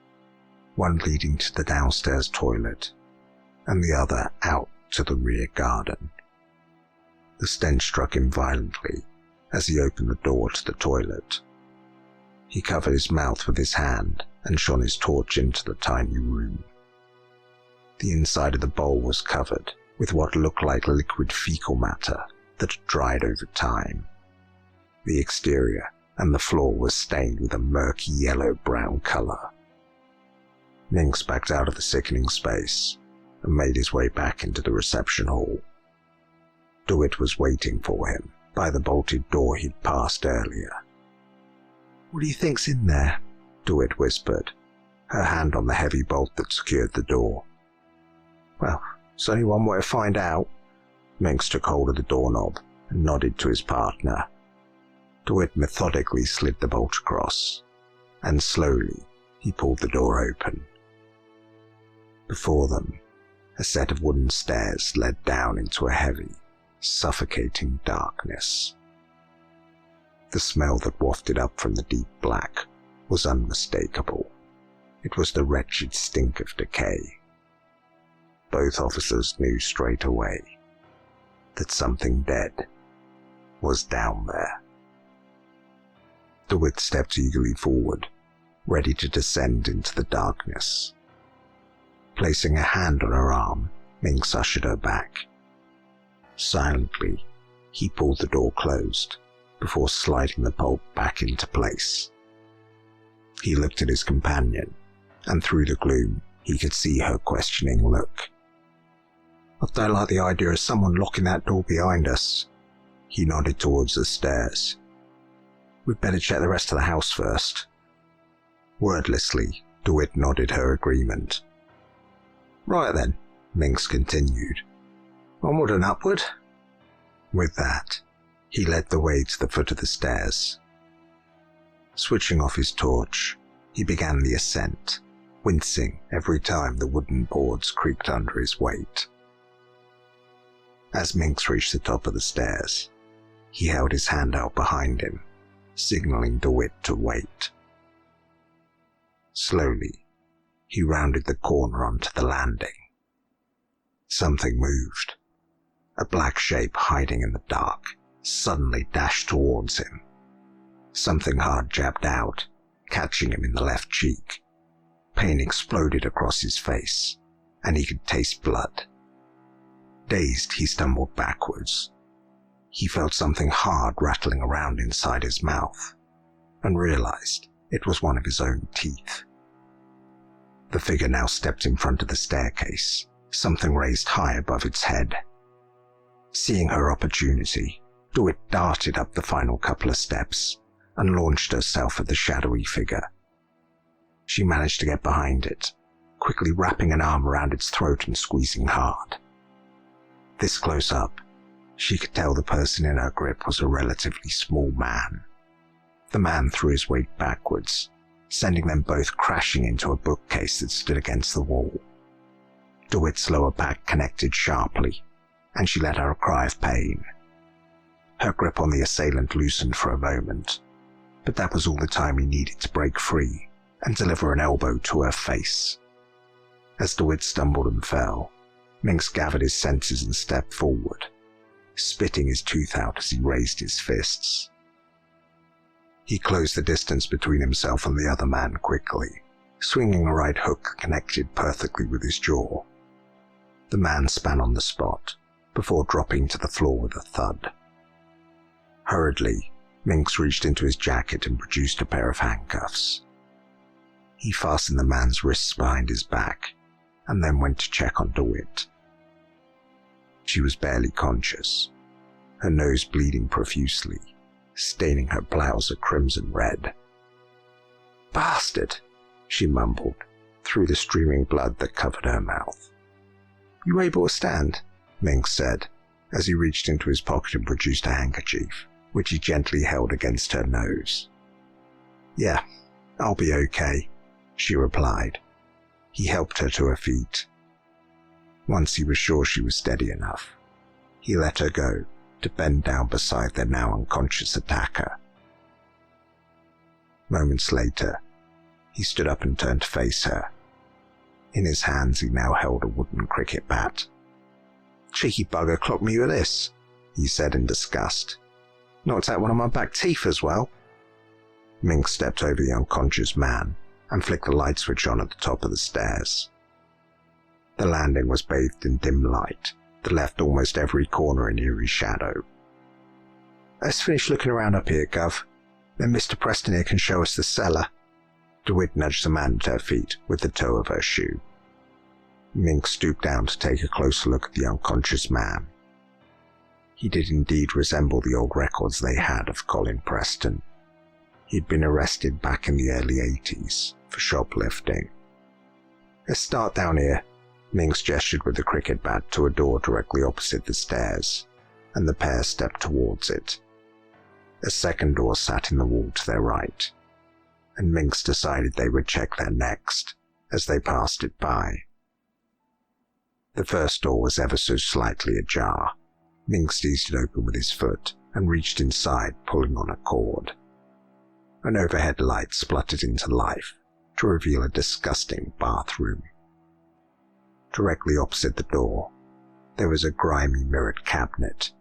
one leading to the downstairs toilet, and the other out to the rear garden. The stench struck him violently as he opened the door to the toilet. He covered his mouth with his hand and shone his torch into the tiny room. The inside of the bowl was covered with what looked like liquid fecal matter that had dried over time. The exterior and the floor was stained with a murky yellow-brown color. Minx backed out of the sickening space and made his way back into the reception hall. DeWitt was waiting for him by the bolted door he'd passed earlier. "What do you think's in there?" DeWitt whispered, her hand on the heavy bolt that secured the door. "Well, there's only one way to find out." Minx took hold of the doorknob and nodded to his partner. DeWitt methodically slid the bolt across, and slowly he pulled the door open. Before them, a set of wooden stairs led down into a heavy, suffocating darkness. The smell that wafted up from the deep black was unmistakable. It was the wretched stink of decay. Both officers knew straight away that something dead was down there. DeWitt stepped eagerly forward, ready to descend into the darkness. Placing a hand on her arm, Minx ushered her back. Silently, he pulled the door closed before sliding the bolt back into place. He looked at his companion, and through the gloom he could see her questioning look. "I don't like the idea of someone locking that door behind us." He nodded towards the stairs. "We'd better check the rest of the house first." Wordlessly, DeWitt nodded her agreement. "Right then," Minx continued. "Onward and upward." With that, he led the way to the foot of the stairs. Switching off his torch, he began the ascent, wincing every time the wooden boards creaked under his weight. As Minx reached the top of the stairs, he held his hand out behind him, signaling DeWitt to wait. Slowly, he rounded the corner onto the landing. Something moved. A black shape hiding in the dark suddenly dashed towards him. Something hard jabbed out, catching him in the left cheek. Pain exploded across his face, and he could taste blood. Dazed, he stumbled backwards. He felt something hard rattling around inside his mouth, and realized it was one of his own teeth. The figure now stepped in front of the staircase, something raised high above its head. Seeing her opportunity, DeWitt darted up the final couple of steps and launched herself at the shadowy figure. She managed to get behind it, quickly wrapping an arm around its throat and squeezing hard. This close up, she could tell the person in her grip was a relatively small man. The man threw his weight backwards, sending them both crashing into a bookcase that stood against the wall. DeWitt's lower back connected sharply, and she let out a cry of pain. Her grip on the assailant loosened for a moment, but that was all the time he needed to break free and deliver an elbow to her face. As DeWitt stumbled and fell, Minx gathered his senses and stepped forward, spitting his tooth out as he raised his fists. He closed the distance between himself and the other man quickly, swinging a right hook connected perfectly with his jaw. The man span on the spot, before dropping to the floor with a thud. Hurriedly, Minx reached into his jacket and produced a pair of handcuffs. He fastened the man's wrists behind his back, and then went to check on DeWitt. She was barely conscious, her nose bleeding profusely, staining her blouse a crimson red. "Bastard," she mumbled, through the streaming blood that covered her mouth. "You able to stand?" Minx said, as he reached into his pocket and produced a handkerchief, which he gently held against her nose. "Yeah, I'll be okay," she replied. He helped her to her feet. Once he was sure she was steady enough, he let her go to bend down beside their now unconscious attacker. Moments later, he stood up and turned to face her. In his hands he now held a wooden cricket bat. "Cheeky bugger clocked me with this," he said in disgust. "Knocked out one of my back teeth as well." Minx stepped over the unconscious man and flicked the light switch on at the top of the stairs. The landing was bathed in dim light that left almost every corner in eerie shadow. "Let's finish looking around up here, Gov. Then Mr. Preston here can show us the cellar." DeWitt nudged the man at her feet with the toe of her shoe. Minx stooped down to take a closer look at the unconscious man. He did indeed resemble the old records they had of Colin Preston. He'd been arrested back in the early 80s for shoplifting. "Let's start down here." Minx gestured with a cricket bat to a door directly opposite the stairs, and the pair stepped towards it. A second door sat in the wall to their right, and Minx decided they would check there next as they passed it by. The first door was ever so slightly ajar. Minx eased it open with his foot and reached inside, pulling on a cord. An overhead light spluttered into life to reveal a disgusting bathroom. Directly opposite the door, there was a grimy mirrored cabinet,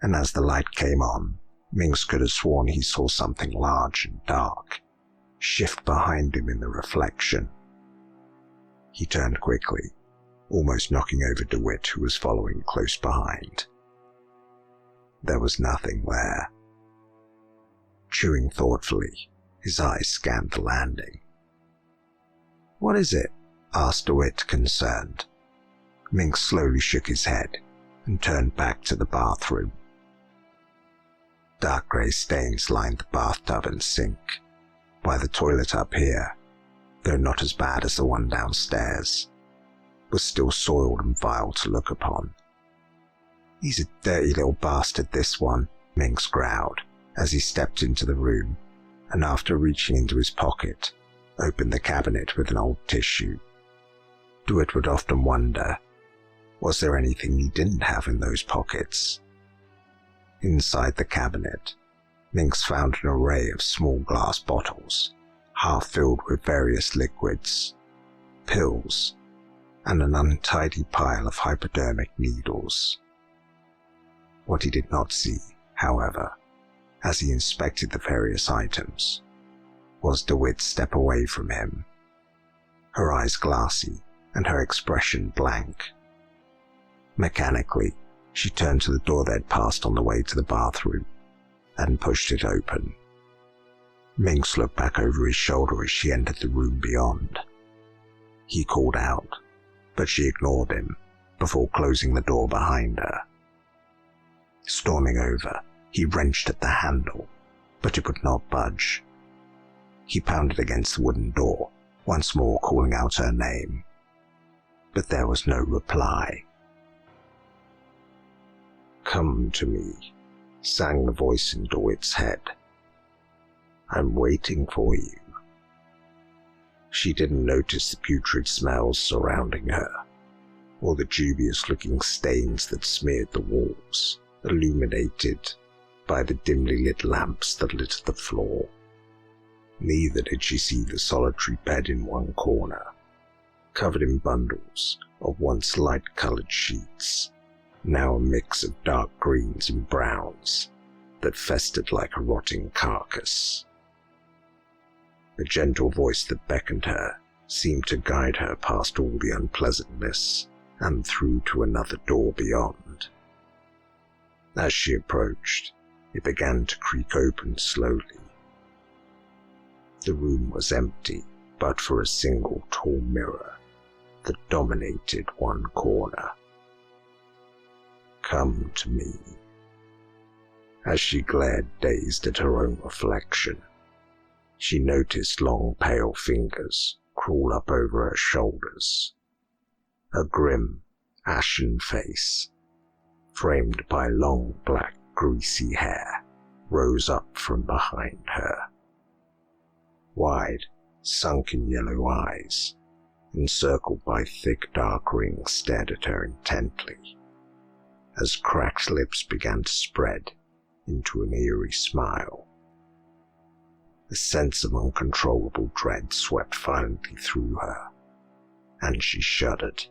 and as the light came on, Minx could have sworn he saw something large and dark shift behind him in the reflection. He turned quickly, almost knocking over DeWitt, who was following close behind. There was nothing there. Chewing thoughtfully, his eyes scanned the landing. "What is it?" asked DeWitt, concerned. Minx slowly shook his head and turned back to the bathroom. Dark grey stains lined the bathtub and sink, while the toilet up here, though not as bad as the one downstairs, was still soiled and vile to look upon. "He's a dirty little bastard, this one," Minx growled as he stepped into the room, and after reaching into his pocket, opened the cabinet with an old tissue. DeWitt would often wonder, was there anything he didn't have in those pockets? Inside the cabinet, Minx found an array of small glass bottles, half filled with various liquids, pills, and an untidy pile of hypodermic needles. What he did not see, however, as he inspected the various items, was DeWitt step away from him, her eyes glassy and her expression blank. Mechanically, she turned to the door they'd passed on the way to the bathroom and pushed it open. Minx looked back over his shoulder as she entered the room beyond. He called out, but she ignored him before closing the door behind her. Storming over, he wrenched at the handle, but it would not budge. He pounded against the wooden door, once more calling out her name, but there was no reply. "Come to me," sang the voice in DeWitt's head. "I'm waiting for you." She didn't notice the putrid smells surrounding her, or the dubious-looking stains that smeared the walls, illuminated by the dimly lit lamps that littered the floor. Neither did she see the solitary bed in one corner, covered in bundles of once light-colored sheets, now a mix of dark greens and browns that festered like a rotting carcass. The gentle voice that beckoned her seemed to guide her past all the unpleasantness and through to another door beyond. As she approached, it began to creak open slowly. The room was empty, but for a single tall mirror that dominated one corner. "Come to me." As she glared dazed at her own reflection, she noticed long pale fingers crawl up over her shoulders. A grim, ashen face, framed by long black greasy hair, rose up from behind her. Wide, sunken yellow eyes, encircled by thick dark rings, stared at her intently, as cracked lips began to spread into an eerie smile. A sense of uncontrollable dread swept violently through her, and she shuddered.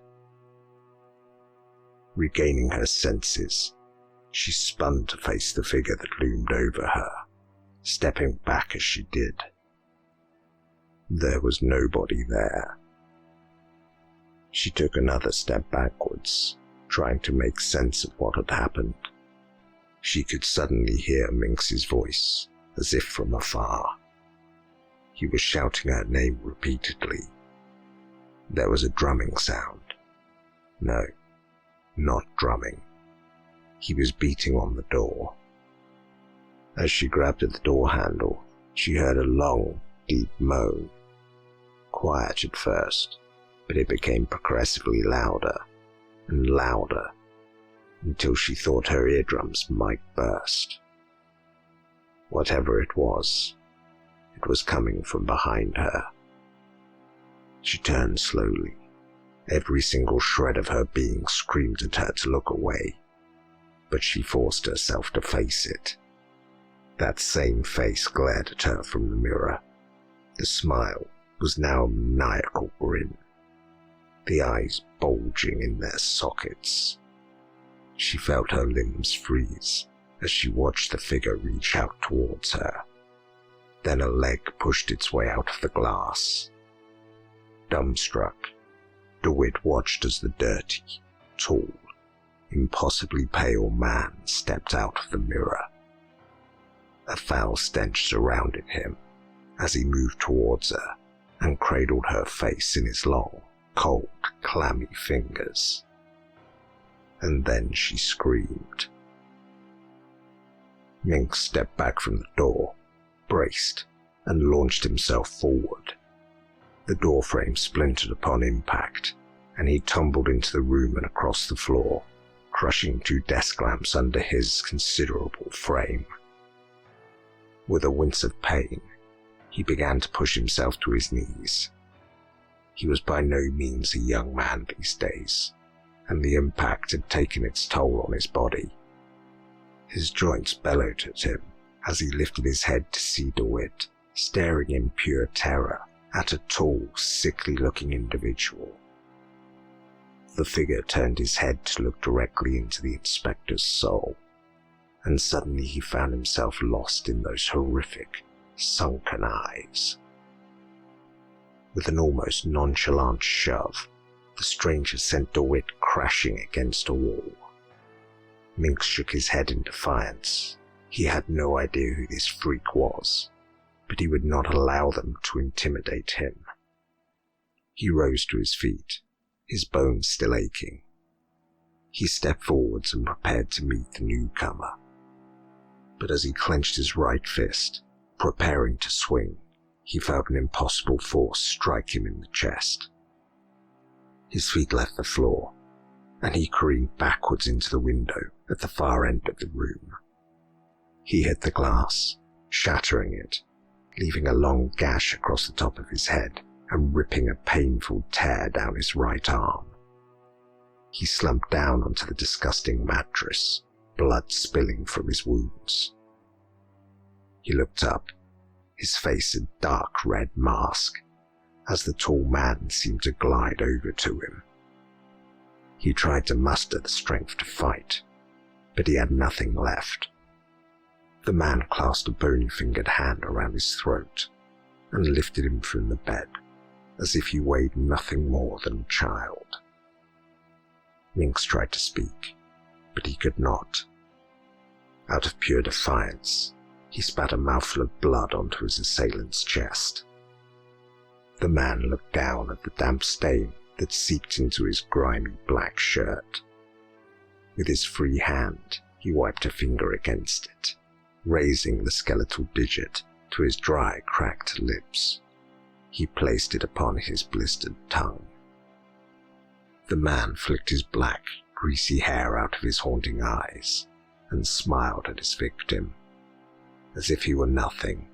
Regaining her senses, she spun to face the figure that loomed over her, stepping back as she did. There was nobody there. She took another step backwards, trying to make sense of what had happened. She could suddenly hear Minx's voice, as if from afar. He was shouting her name repeatedly. There was a drumming sound. No, not drumming. He was beating on the door. As she grabbed at the door handle, She heard a long, deep moan. Quiet at first, but it became progressively louder and louder until she thought her eardrums might burst. Whatever it was coming from behind her. She turned slowly. Every single shred of her being screamed at her to look away, but she forced herself to face it. That same face glared at her from the mirror. The smile was now a maniacal grin, the eyes bulging in their sockets. She felt her limbs freeze as she watched the figure reach out towards her. Then a leg pushed its way out of the glass. Dumbstruck, DeWitt watched as the dirty, tall, impossibly pale man stepped out of the mirror. A foul stench surrounded him as he moved towards her and cradled her face in his long, cold, clammy fingers. And then she screamed. Minx stepped back from the door, braced, and launched himself forward. The doorframe splintered upon impact, and he tumbled into the room and across the floor, crushing 2 desk lamps under his considerable frame. With a wince of pain, he began to push himself to his knees. He was by no means a young man these days, and the impact had taken its toll on his body. His joints bellowed at him as he lifted his head to see DeWitt staring in pure terror at a tall, sickly-looking individual. The figure turned his head to look directly into the inspector's soul, and suddenly he found himself lost in those horrific, sunken eyes. With an almost nonchalant shove, the stranger sent DeWitt crashing against a wall. Minx shook his head in defiance. He had no idea who this freak was, but he would not allow them to intimidate him. He rose to his feet, his bones still aching. He stepped forwards and prepared to meet the newcomer. But as he clenched his right fist, preparing to swing, he felt an impossible force strike him in the chest. His feet left the floor, and he careened backwards into the window at the far end of the room. He hit the glass, shattering it, leaving a long gash across the top of his head and ripping a painful tear down his right arm. He slumped down onto the disgusting mattress, blood spilling from his wounds. He looked up, his face a dark red mask, as the tall man seemed to glide over to him. He tried to muster the strength to fight, but he had nothing left. The man clasped a bony-fingered hand around his throat and lifted him from the bed as if he weighed nothing more than a child. Minx tried to speak, but he could not. Out of pure defiance, he spat a mouthful of blood onto his assailant's chest. The man looked down at the damp stain that seeped into his grimy black shirt. With his free hand, he wiped a finger against it, raising the skeletal digit to his dry, cracked lips. He placed it upon his blistered tongue. The man flicked his black, greasy hair out of his haunting eyes and smiled at his victim. As if he were nothing,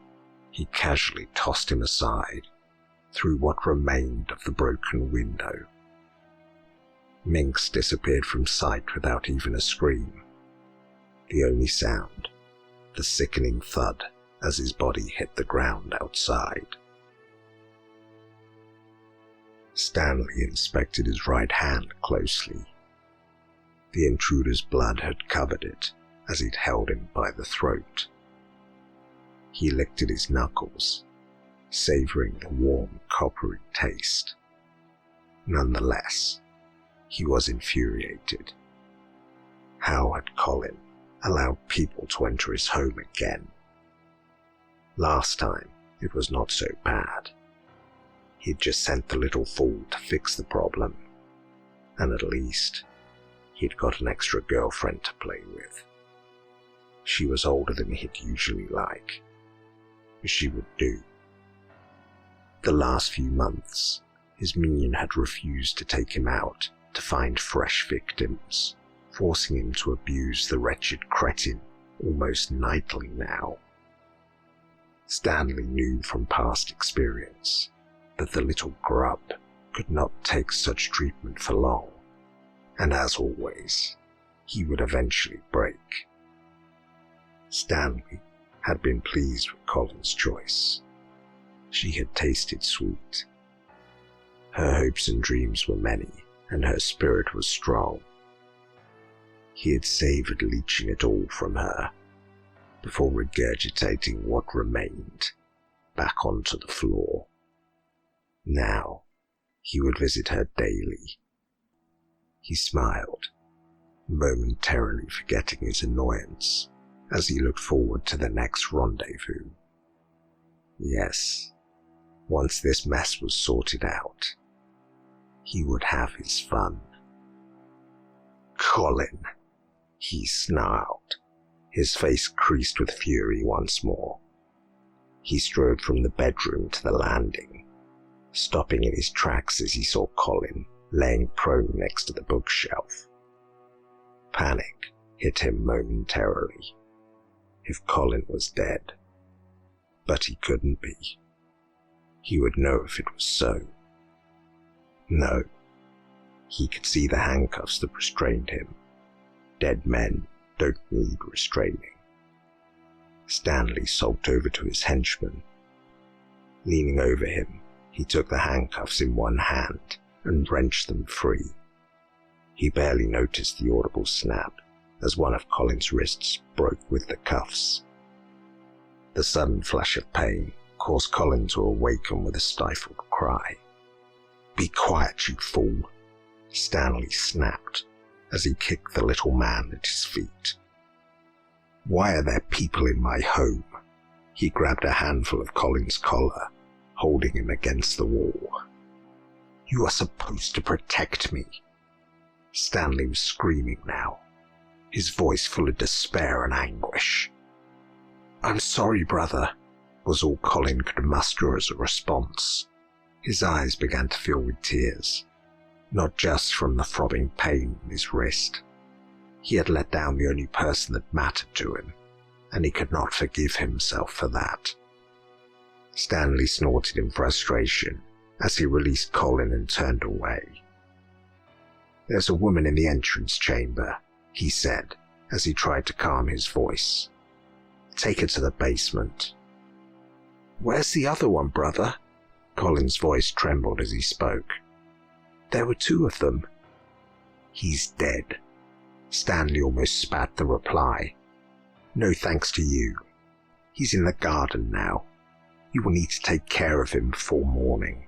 he casually tossed him aside through what remained of the broken window. Minx disappeared from sight without even a scream. The only sound, the sickening thud as his body hit the ground outside. Stanley inspected his right hand closely. The intruder's blood had covered it as he'd held him by the throat. He licked at his knuckles, savoring the warm, coppery taste. Nonetheless, he was infuriated. How had Colin allowed people to enter his home again? Last time, it was not so bad. He'd just sent the little fool to fix the problem, and at least he'd got an extra girlfriend to play with. She was older than he'd usually like, as she would do. The last few months, his minion had refused to take him out to find fresh victims, forcing him to abuse the wretched cretin almost nightly now. Stanley knew from past experience that the little grub could not take such treatment for long, and as always, he would eventually break. Stanley had been pleased with Colin's choice. She had tasted sweet. Her hopes and dreams were many, and her spirit was strong. He had savoured leeching it all from her, before regurgitating what remained back onto the floor. Now, he would visit her daily. He smiled, momentarily forgetting his annoyance as he looked forward to the next rendezvous. Yes, once this mess was sorted out, he would have his fun. Colin, he snarled, his face creased with fury once more. He strode from the bedroom to the landing, stopping in his tracks as he saw Colin laying prone next to the bookshelf. Panic hit him momentarily. If Colin was dead, but he couldn't be. He would know if it was so. No, he could see the handcuffs that restrained him. Dead men don't need restraining. Stanley sulked over to his henchman. Leaning over him, he took the handcuffs in one hand and wrenched them free. He barely noticed the audible snap as one of Colin's wrists broke with the cuffs. The sudden flash of pain caused Colin to awaken with a stifled cry. "Be quiet, you fool," Stanley snapped as he kicked the little man at his feet. "Why are there people in my home?" He grabbed a handful of Colin's collar, holding him against the wall. "You are supposed to protect me." Stanley was screaming now, his voice full of despair and anguish. "I'm sorry, brother," was all Colin could muster as a response. His eyes began to fill with tears, not just from the throbbing pain in his wrist. He had let down the only person that mattered to him, and he could not forgive himself for that. Stanley snorted in frustration as he released Colin and turned away. "There's a woman in the entrance chamber," he said as he tried to calm his voice. "Take her to the basement." "Where's the other one, brother?" Colin's voice trembled as he spoke. "There were two of them." "He's dead." Stanley almost spat the reply. "No thanks to you. He's in the garden now. You will need to take care of him before morning."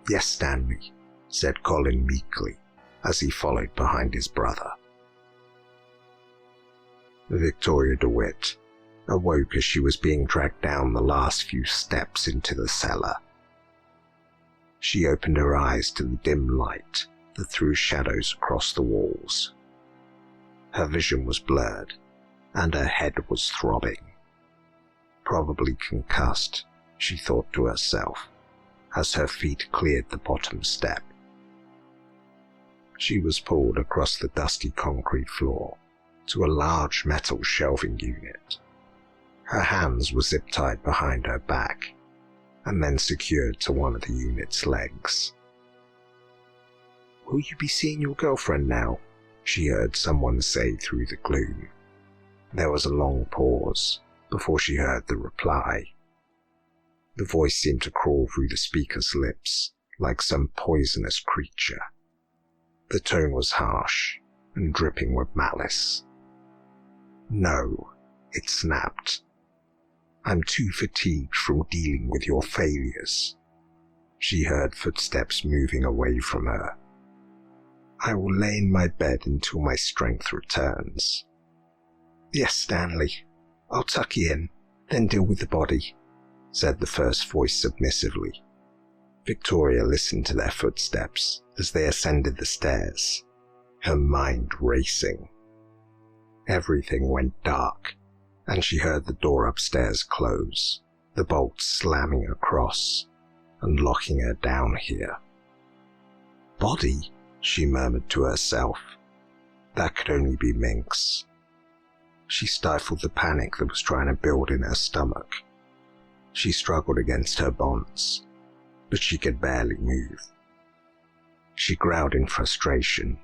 "Yes, Stanley," said Colin meekly as he followed behind his brother. Victoria DeWitt awoke as she was being dragged down the last few steps into the cellar. She opened her eyes to the dim light that threw shadows across the walls. Her vision was blurred, and her head was throbbing. Probably concussed, she thought to herself, as her feet cleared the bottom step. She was pulled across the dusty concrete floor to a large metal shelving unit. Her hands were zip-tied behind her back, and then secured to one of the unit's legs. "Will you be seeing your girlfriend now?" she heard someone say through the gloom. There was a long pause before she heard the reply. The voice seemed to crawl through the speaker's lips like some poisonous creature. The tone was harsh and dripping with malice. "No," it snapped. "I'm too fatigued from dealing with your failures." She heard footsteps moving away from her. "I will lay in my bed until my strength returns." "Yes, Stanley. I'll tuck you in, then deal with the body," said the first voice submissively. Victoria listened to their footsteps as they ascended the stairs, her mind racing. Everything went dark, and she heard the door upstairs close. the bolt slamming across and locking her down here. Body, she murmured to herself. That could only be Minx. She stifled the panic that was trying to build in her stomach. She struggled against her bonds, but she could barely move. She growled in frustration,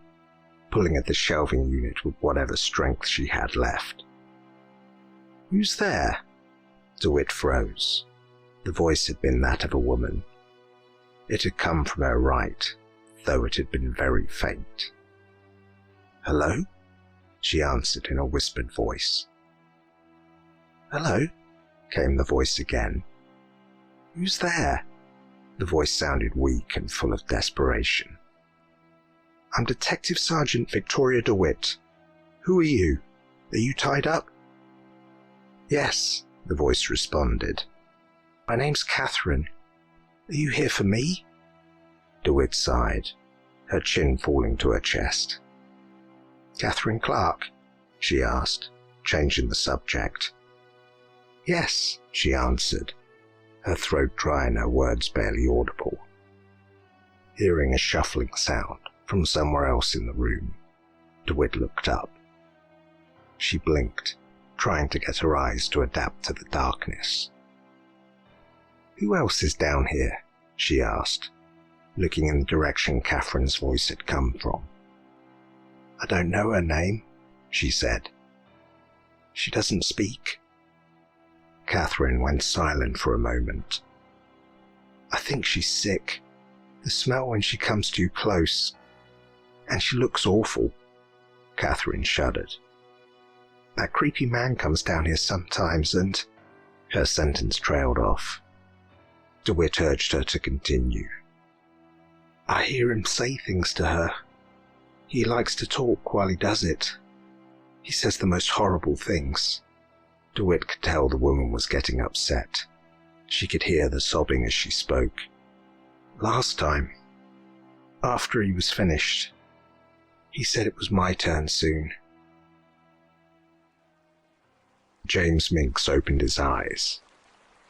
pulling at the shelving unit with whatever strength she had left. "Who's there?" DeWitt froze. The voice had been that of a woman. It had come from her right, though it had been very faint. "Hello?" she answered in a whispered voice. "Hello?" came the voice again. "Who's there?" The voice sounded weak and full of desperation. "I'm Detective Sergeant Victoria DeWitt. Who are you? Are you tied up?" "Yes," the voice responded. "My name's Catherine. Are you here for me?" DeWitt sighed, her chin falling to her chest. "Catherine Clark?" she asked, changing the subject. "Yes," she answered, her throat dry and her words barely audible. Hearing a shuffling sound from somewhere else in the room, DeWitt looked up. She blinked, trying to get her eyes to adapt to the darkness. "Who else is down here?" she asked, looking in the direction Catherine's voice had come from. "I don't know her name," she said. "She doesn't speak." Catherine went silent for a moment. "I think she's sick. The smell when she comes too close. And she looks awful." Catherine shuddered. "That creepy man comes down here sometimes and—" Her sentence trailed off. DeWitt urged her to continue. "I hear him say things to her. He likes to talk while he does it. He says the most horrible things." DeWitt could tell the woman was getting upset. She could hear the sobbing as she spoke. "Last time, after he was finished, he said it was my turn soon." James Minx opened his eyes.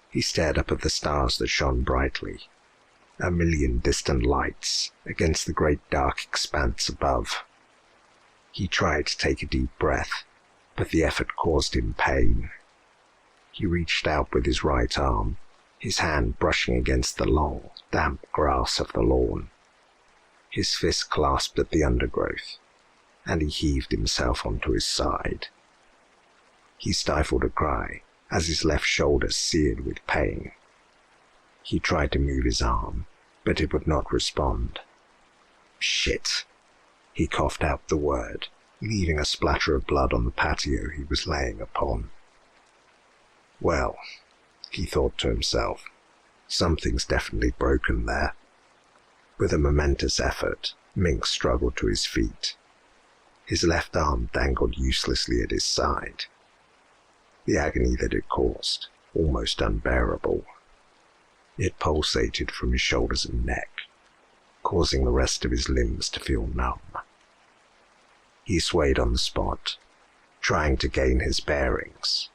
He stared up at the stars that shone brightly, a million distant lights against the great dark expanse above. He tried to take a deep breath, but the effort caused him pain. He reached out with his right arm, his hand brushing against the long, damp grass of the lawn. His fist clasped at the undergrowth, and he heaved himself onto his side. He stifled a cry as his left shoulder seared with pain. He tried to move his arm, but it would not respond. "Shit!" He coughed out the word, leaving a splatter of blood on the patio he was laying upon. "Well," he thought to himself, "something's definitely broken there." With a momentous effort, Minx struggled to his feet. His left arm dangled uselessly at his side. The agony that it caused, almost unbearable. It pulsated from his shoulders and neck, causing the rest of his limbs to feel numb. He swayed on the spot, trying to gain his bearings.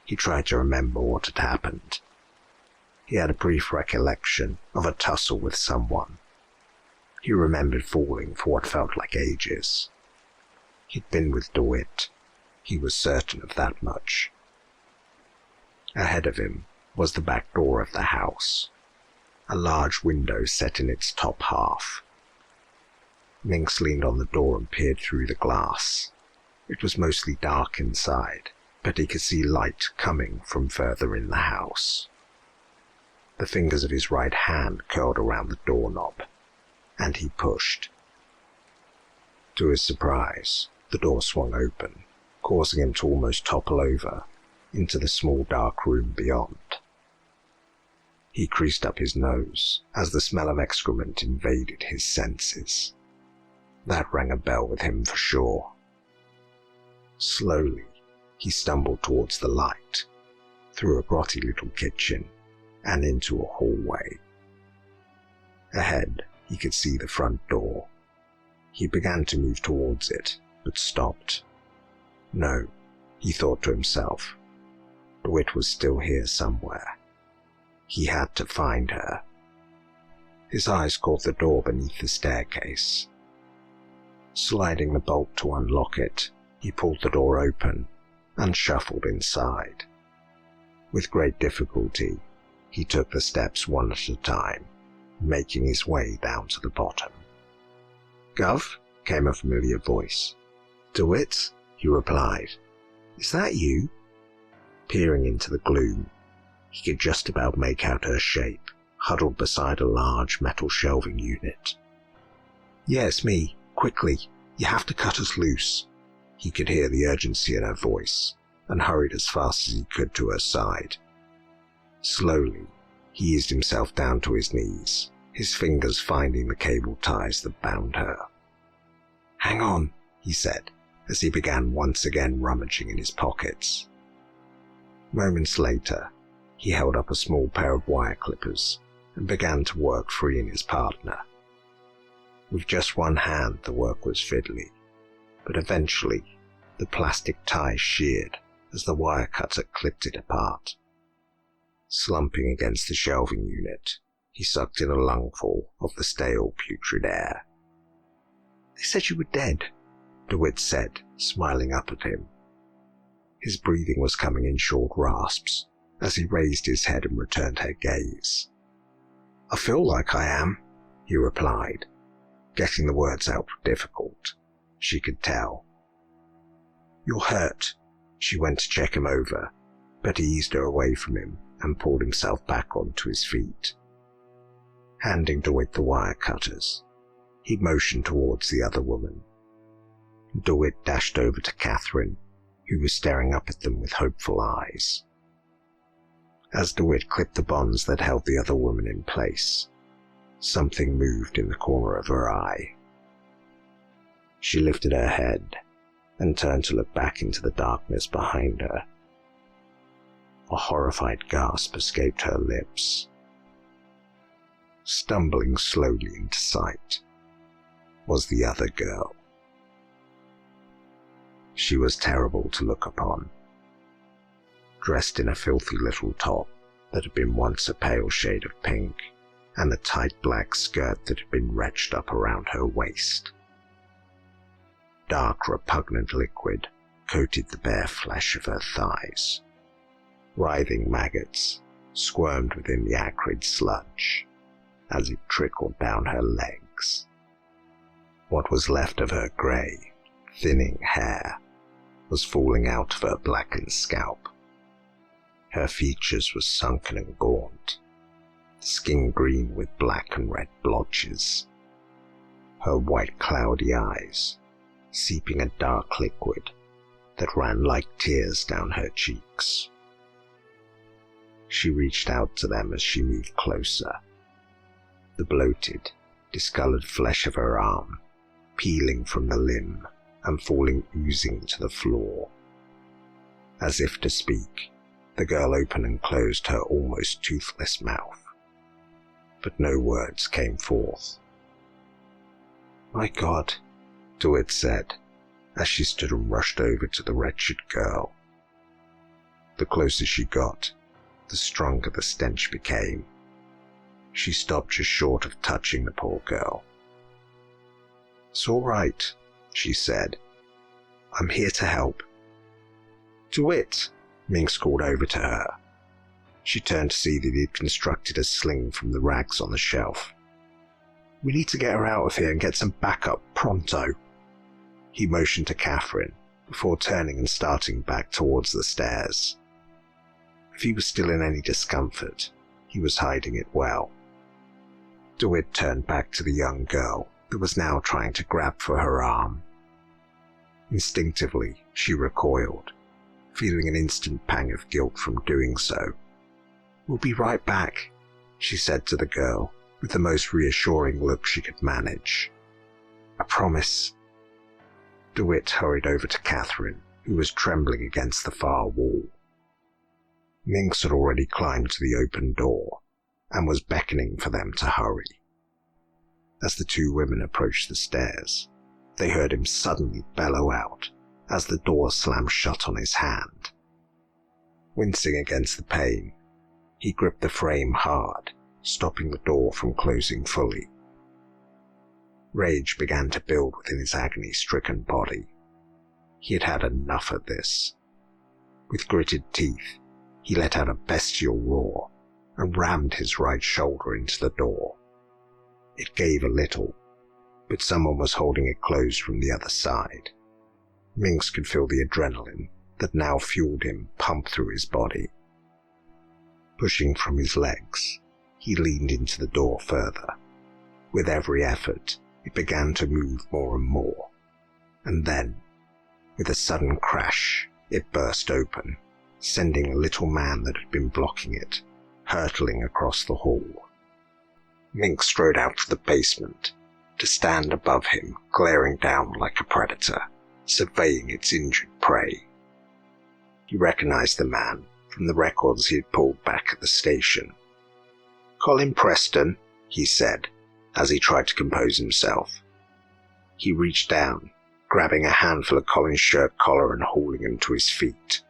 He tried to remember what had happened. He had a brief recollection of a tussle with someone. He remembered falling for what felt like ages. He'd been with DeWitt. He was certain of that much. Ahead of him was the back door of the house, a large window set in its top half. Minx leaned on the door and peered through the glass. It was mostly dark inside, but he could see light coming from further in the house. The fingers of his right hand curled around the doorknob, and he pushed. To his surprise, the door swung open, causing him to almost topple over into the small dark room beyond. He creased up his nose as the smell of excrement invaded his senses. That rang a bell with him for sure. Slowly, he stumbled towards the light, through a grotty little kitchen, and into a hallway. Ahead, he could see the front door. He began to move towards it, but stopped. No, he thought to himself. DeWitt was still here somewhere. He had to find her. His eyes caught the door beneath the staircase. Sliding the bolt to unlock it, he pulled the door open and shuffled inside. With great difficulty, he took the steps one at a time, making his way down to the bottom. "Gov?" came a familiar voice. "DeWitt?" he replied. "Is that you?" Peering into the gloom, he could just about make out her shape, huddled beside a large metal shelving unit. "Yeah, it's me. Quickly, you have to cut us loose." He could hear the urgency in her voice, and hurried as fast as he could to her side. Slowly, he eased himself down to his knees, his fingers finding the cable ties that bound her. "Hang on," he said, as he began once again rummaging in his pockets. Moments later, he held up a small pair of wire clippers and began to work freeing his partner. With just one hand, the work was fiddly, but eventually the plastic tie sheared as the wire cutter clipped it apart. Slumping against the shelving unit, he sucked in a lungful of the stale, putrid air. "They said you were dead," DeWitt said, smiling up at him. His breathing was coming in short rasps as he raised his head and returned her gaze. "I feel like I am," he replied. Getting the words out was difficult, she could tell. "You're hurt." She went to check him over, but he eased her away from him and pulled himself back onto his feet. Handing DeWitt the wire cutters, he motioned towards the other woman. DeWitt dashed over to Catherine, who was staring up at them with hopeful eyes. As DeWitt clipped the bonds that held the other woman in place, something moved in the corner of her eye. She lifted her head and turned to look back into the darkness behind her. A horrified gasp escaped her lips. Stumbling slowly into sight was the other girl. She was terrible to look upon. Dressed in a filthy little top that had been once a pale shade of pink, and a tight black skirt that had been wretched up around her waist. Dark, repugnant liquid coated the bare flesh of her thighs. Writhing maggots squirmed within the acrid sludge as it trickled down her legs. What was left of her grey, thinning hair was falling out of her blackened scalp. Her features were sunken and gaunt, skin green with black and red blotches. Her white cloudy eyes seeping a dark liquid that ran like tears down her cheeks. She reached out to them as she moved closer, the bloated, discolored flesh of her arm peeling from the limb and falling oozing to the floor. As if to speak, the girl opened and closed her almost toothless mouth, but no words came forth. "My God," DeWitt said, as she stood and rushed over to the wretched girl. The closer she got, the stronger the stench became. She stopped just short of touching the poor girl. "It's all right," she said. "I'm here to help." "DeWitt," Minx called over to her. She turned to see that he had constructed a sling from the rags on the shelf. "We need to get her out of here and get some backup, pronto." He motioned to Catherine before turning and starting back towards the stairs. If he was still in any discomfort, he was hiding it well. DeWitt turned back to the young girl that was now trying to grab for her arm. Instinctively, she recoiled, feeling an instant pang of guilt from doing so. "We'll be right back," she said to the girl with the most reassuring look she could manage. "I promise." DeWitt hurried over to Catherine, who was trembling against the far wall. Minx had already climbed to the open door and was beckoning for them to hurry. As the two women approached the stairs, they heard him suddenly bellow out as the door slammed shut on his hand. Wincing against the pain, he gripped the frame hard, stopping the door from closing fully. Rage began to build within his agony-stricken body. He had had enough of this. With gritted teeth, he let out a bestial roar and rammed his right shoulder into the door. It gave a little, but someone was holding it closed from the other side. Minx could feel the adrenaline that now fueled him pump through his body. Pushing from his legs, he leaned into the door further. With every effort, it began to move more and more, and then, with a sudden crash, it burst open, sending a little man that had been blocking it, hurtling across the hall. Minx strode out to the basement, to stand above him, glaring down like a predator, surveying its injured prey. He recognized the man from the records he had pulled back at the station. "Colin Preston," he said, as he tried to compose himself. He reached down, grabbing a handful of Colin's shirt collar and hauling him to his feet.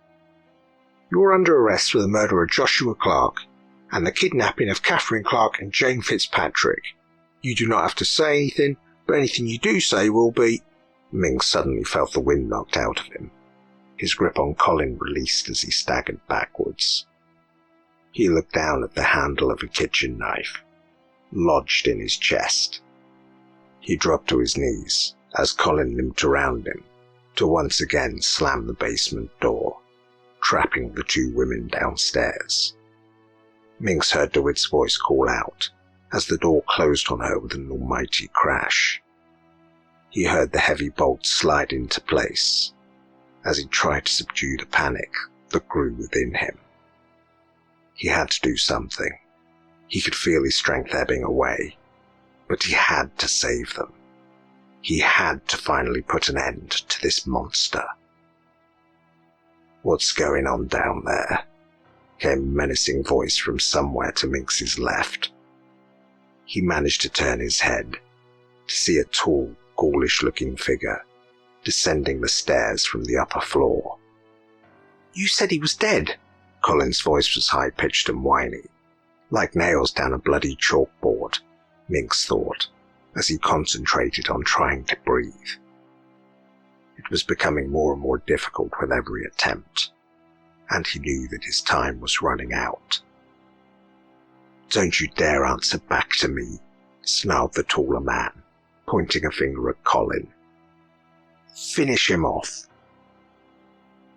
"You're under arrest for the murder of Joshua Clark and the kidnapping of Catherine Clark and Jane Fitzpatrick. You do not have to say anything, but anything you do say will be—" Minx suddenly felt the wind knocked out of him. His grip on Colin released as he staggered backwards. He looked down at the handle of a kitchen knife, lodged in his chest. He dropped to his knees as Colin limped around him, to once again slam the basement door, trapping the two women downstairs. Minx heard DeWitt's voice call out as the door closed on her with an almighty crash. He heard the heavy bolts slide into place as he tried to subdue the panic that grew within him. He had to do something. He could feel his strength ebbing away, but he had to save them. He had to finally put an end to this monster. "What's going on down there?" came a menacing voice from somewhere to Minx's left. He managed to turn his head to see a tall, ghoulish-looking figure descending the stairs from the upper floor. "You said he was dead." Colin's voice was high-pitched and whiny, like nails down a bloody chalkboard, Minx thought, as he concentrated on trying to breathe. It was becoming more and more difficult with every attempt, and he knew that his time was running out. "Don't you dare answer back to me," snarled the taller man, pointing a finger at Colin. "Finish him off."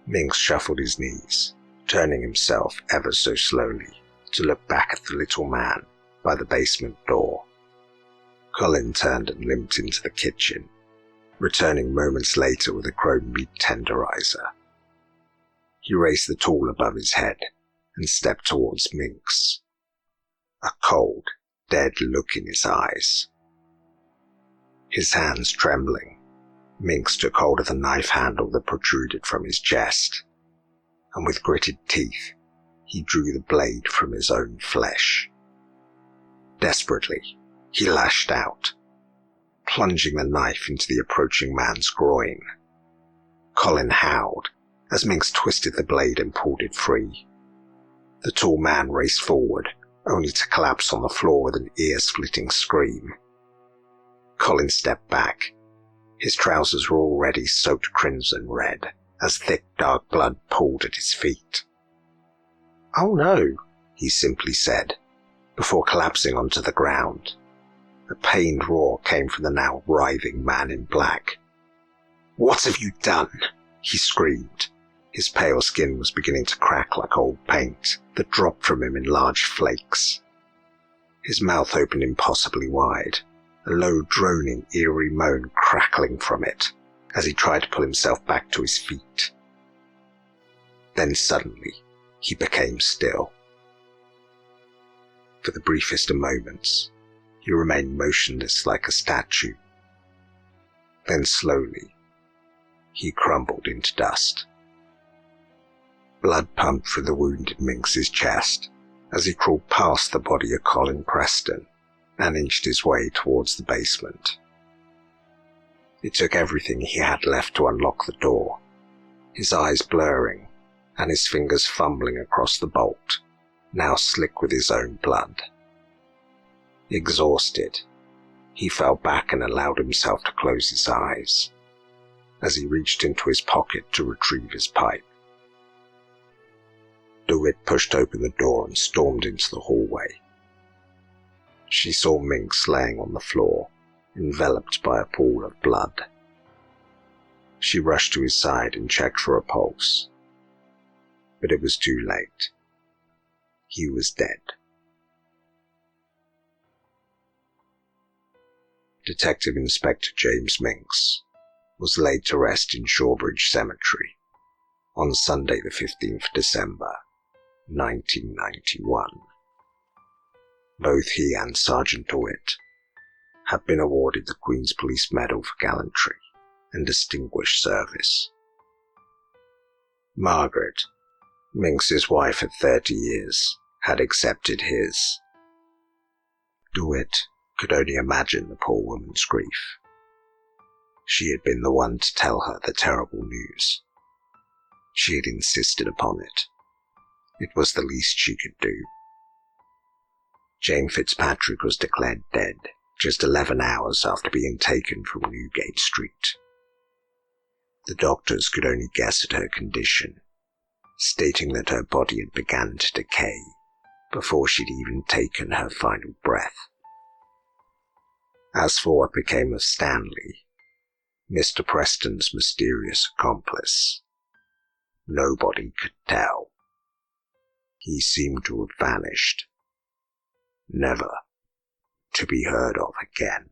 Minx shuffled his knees, turning himself ever so slowly to look back at the little man by the basement door. Colin turned and limped into the kitchen, returning moments later with a chrome meat tenderizer. He raised the tool above his head and stepped towards Minx, a cold, dead look in his eyes. His hands trembling, Minx took hold of the knife handle that protruded from his chest, and with gritted teeth, he drew the blade from his own flesh. Desperately, he lashed out, plunging the knife into the approaching man's groin. Colin howled as Minx twisted the blade and pulled it free. The tall man raced forward, only to collapse on the floor with an ear-splitting scream. Colin stepped back. His trousers were already soaked crimson red as thick dark blood pooled at his feet. "Oh no," he simply said, before collapsing onto the ground. A pained roar came from the now writhing man in black. "What have you done?" he screamed. His pale skin was beginning to crack like old paint that dropped from him in large flakes. His mouth opened impossibly wide, a low droning eerie moan crackling from it as he tried to pull himself back to his feet. Then suddenly he became still. For the briefest of moments, he remained motionless like a statue. Then slowly, he crumbled into dust. Blood pumped through the wound in Minx's chest as he crawled past the body of Colin Preston and inched his way towards the basement. It took everything he had left to unlock the door, his eyes blurring and his fingers fumbling across the bolt, now slick with his own blood. Exhausted, he fell back and allowed himself to close his eyes, as he reached into his pocket to retrieve his pipe. DeWitt pushed open the door and stormed into the hallway. She saw Minx laying on the floor, enveloped by a pool of blood. She rushed to his side and checked for a pulse, but it was too late. He was dead. Detective Inspector James Minx was laid to rest in Shawbridge Cemetery on Sunday the 15th December, 1991. Both he and Sergeant DeWitt had been awarded the Queen's Police Medal for gallantry and distinguished service. Margaret, Minx's wife of 30 years, had accepted his. DeWitt could only imagine the poor woman's grief. She had been the one to tell her the terrible news. She had insisted upon it. It was the least she could do. Jane Fitzpatrick was declared dead just 11 hours after being taken from Newgate Street. The doctors could only guess at her condition, stating that her body had begun to decay before she'd even taken her final breath. As for what became of Stanley, Mr. Preston's mysterious accomplice, nobody could tell. He seemed to have vanished, never to be heard of again.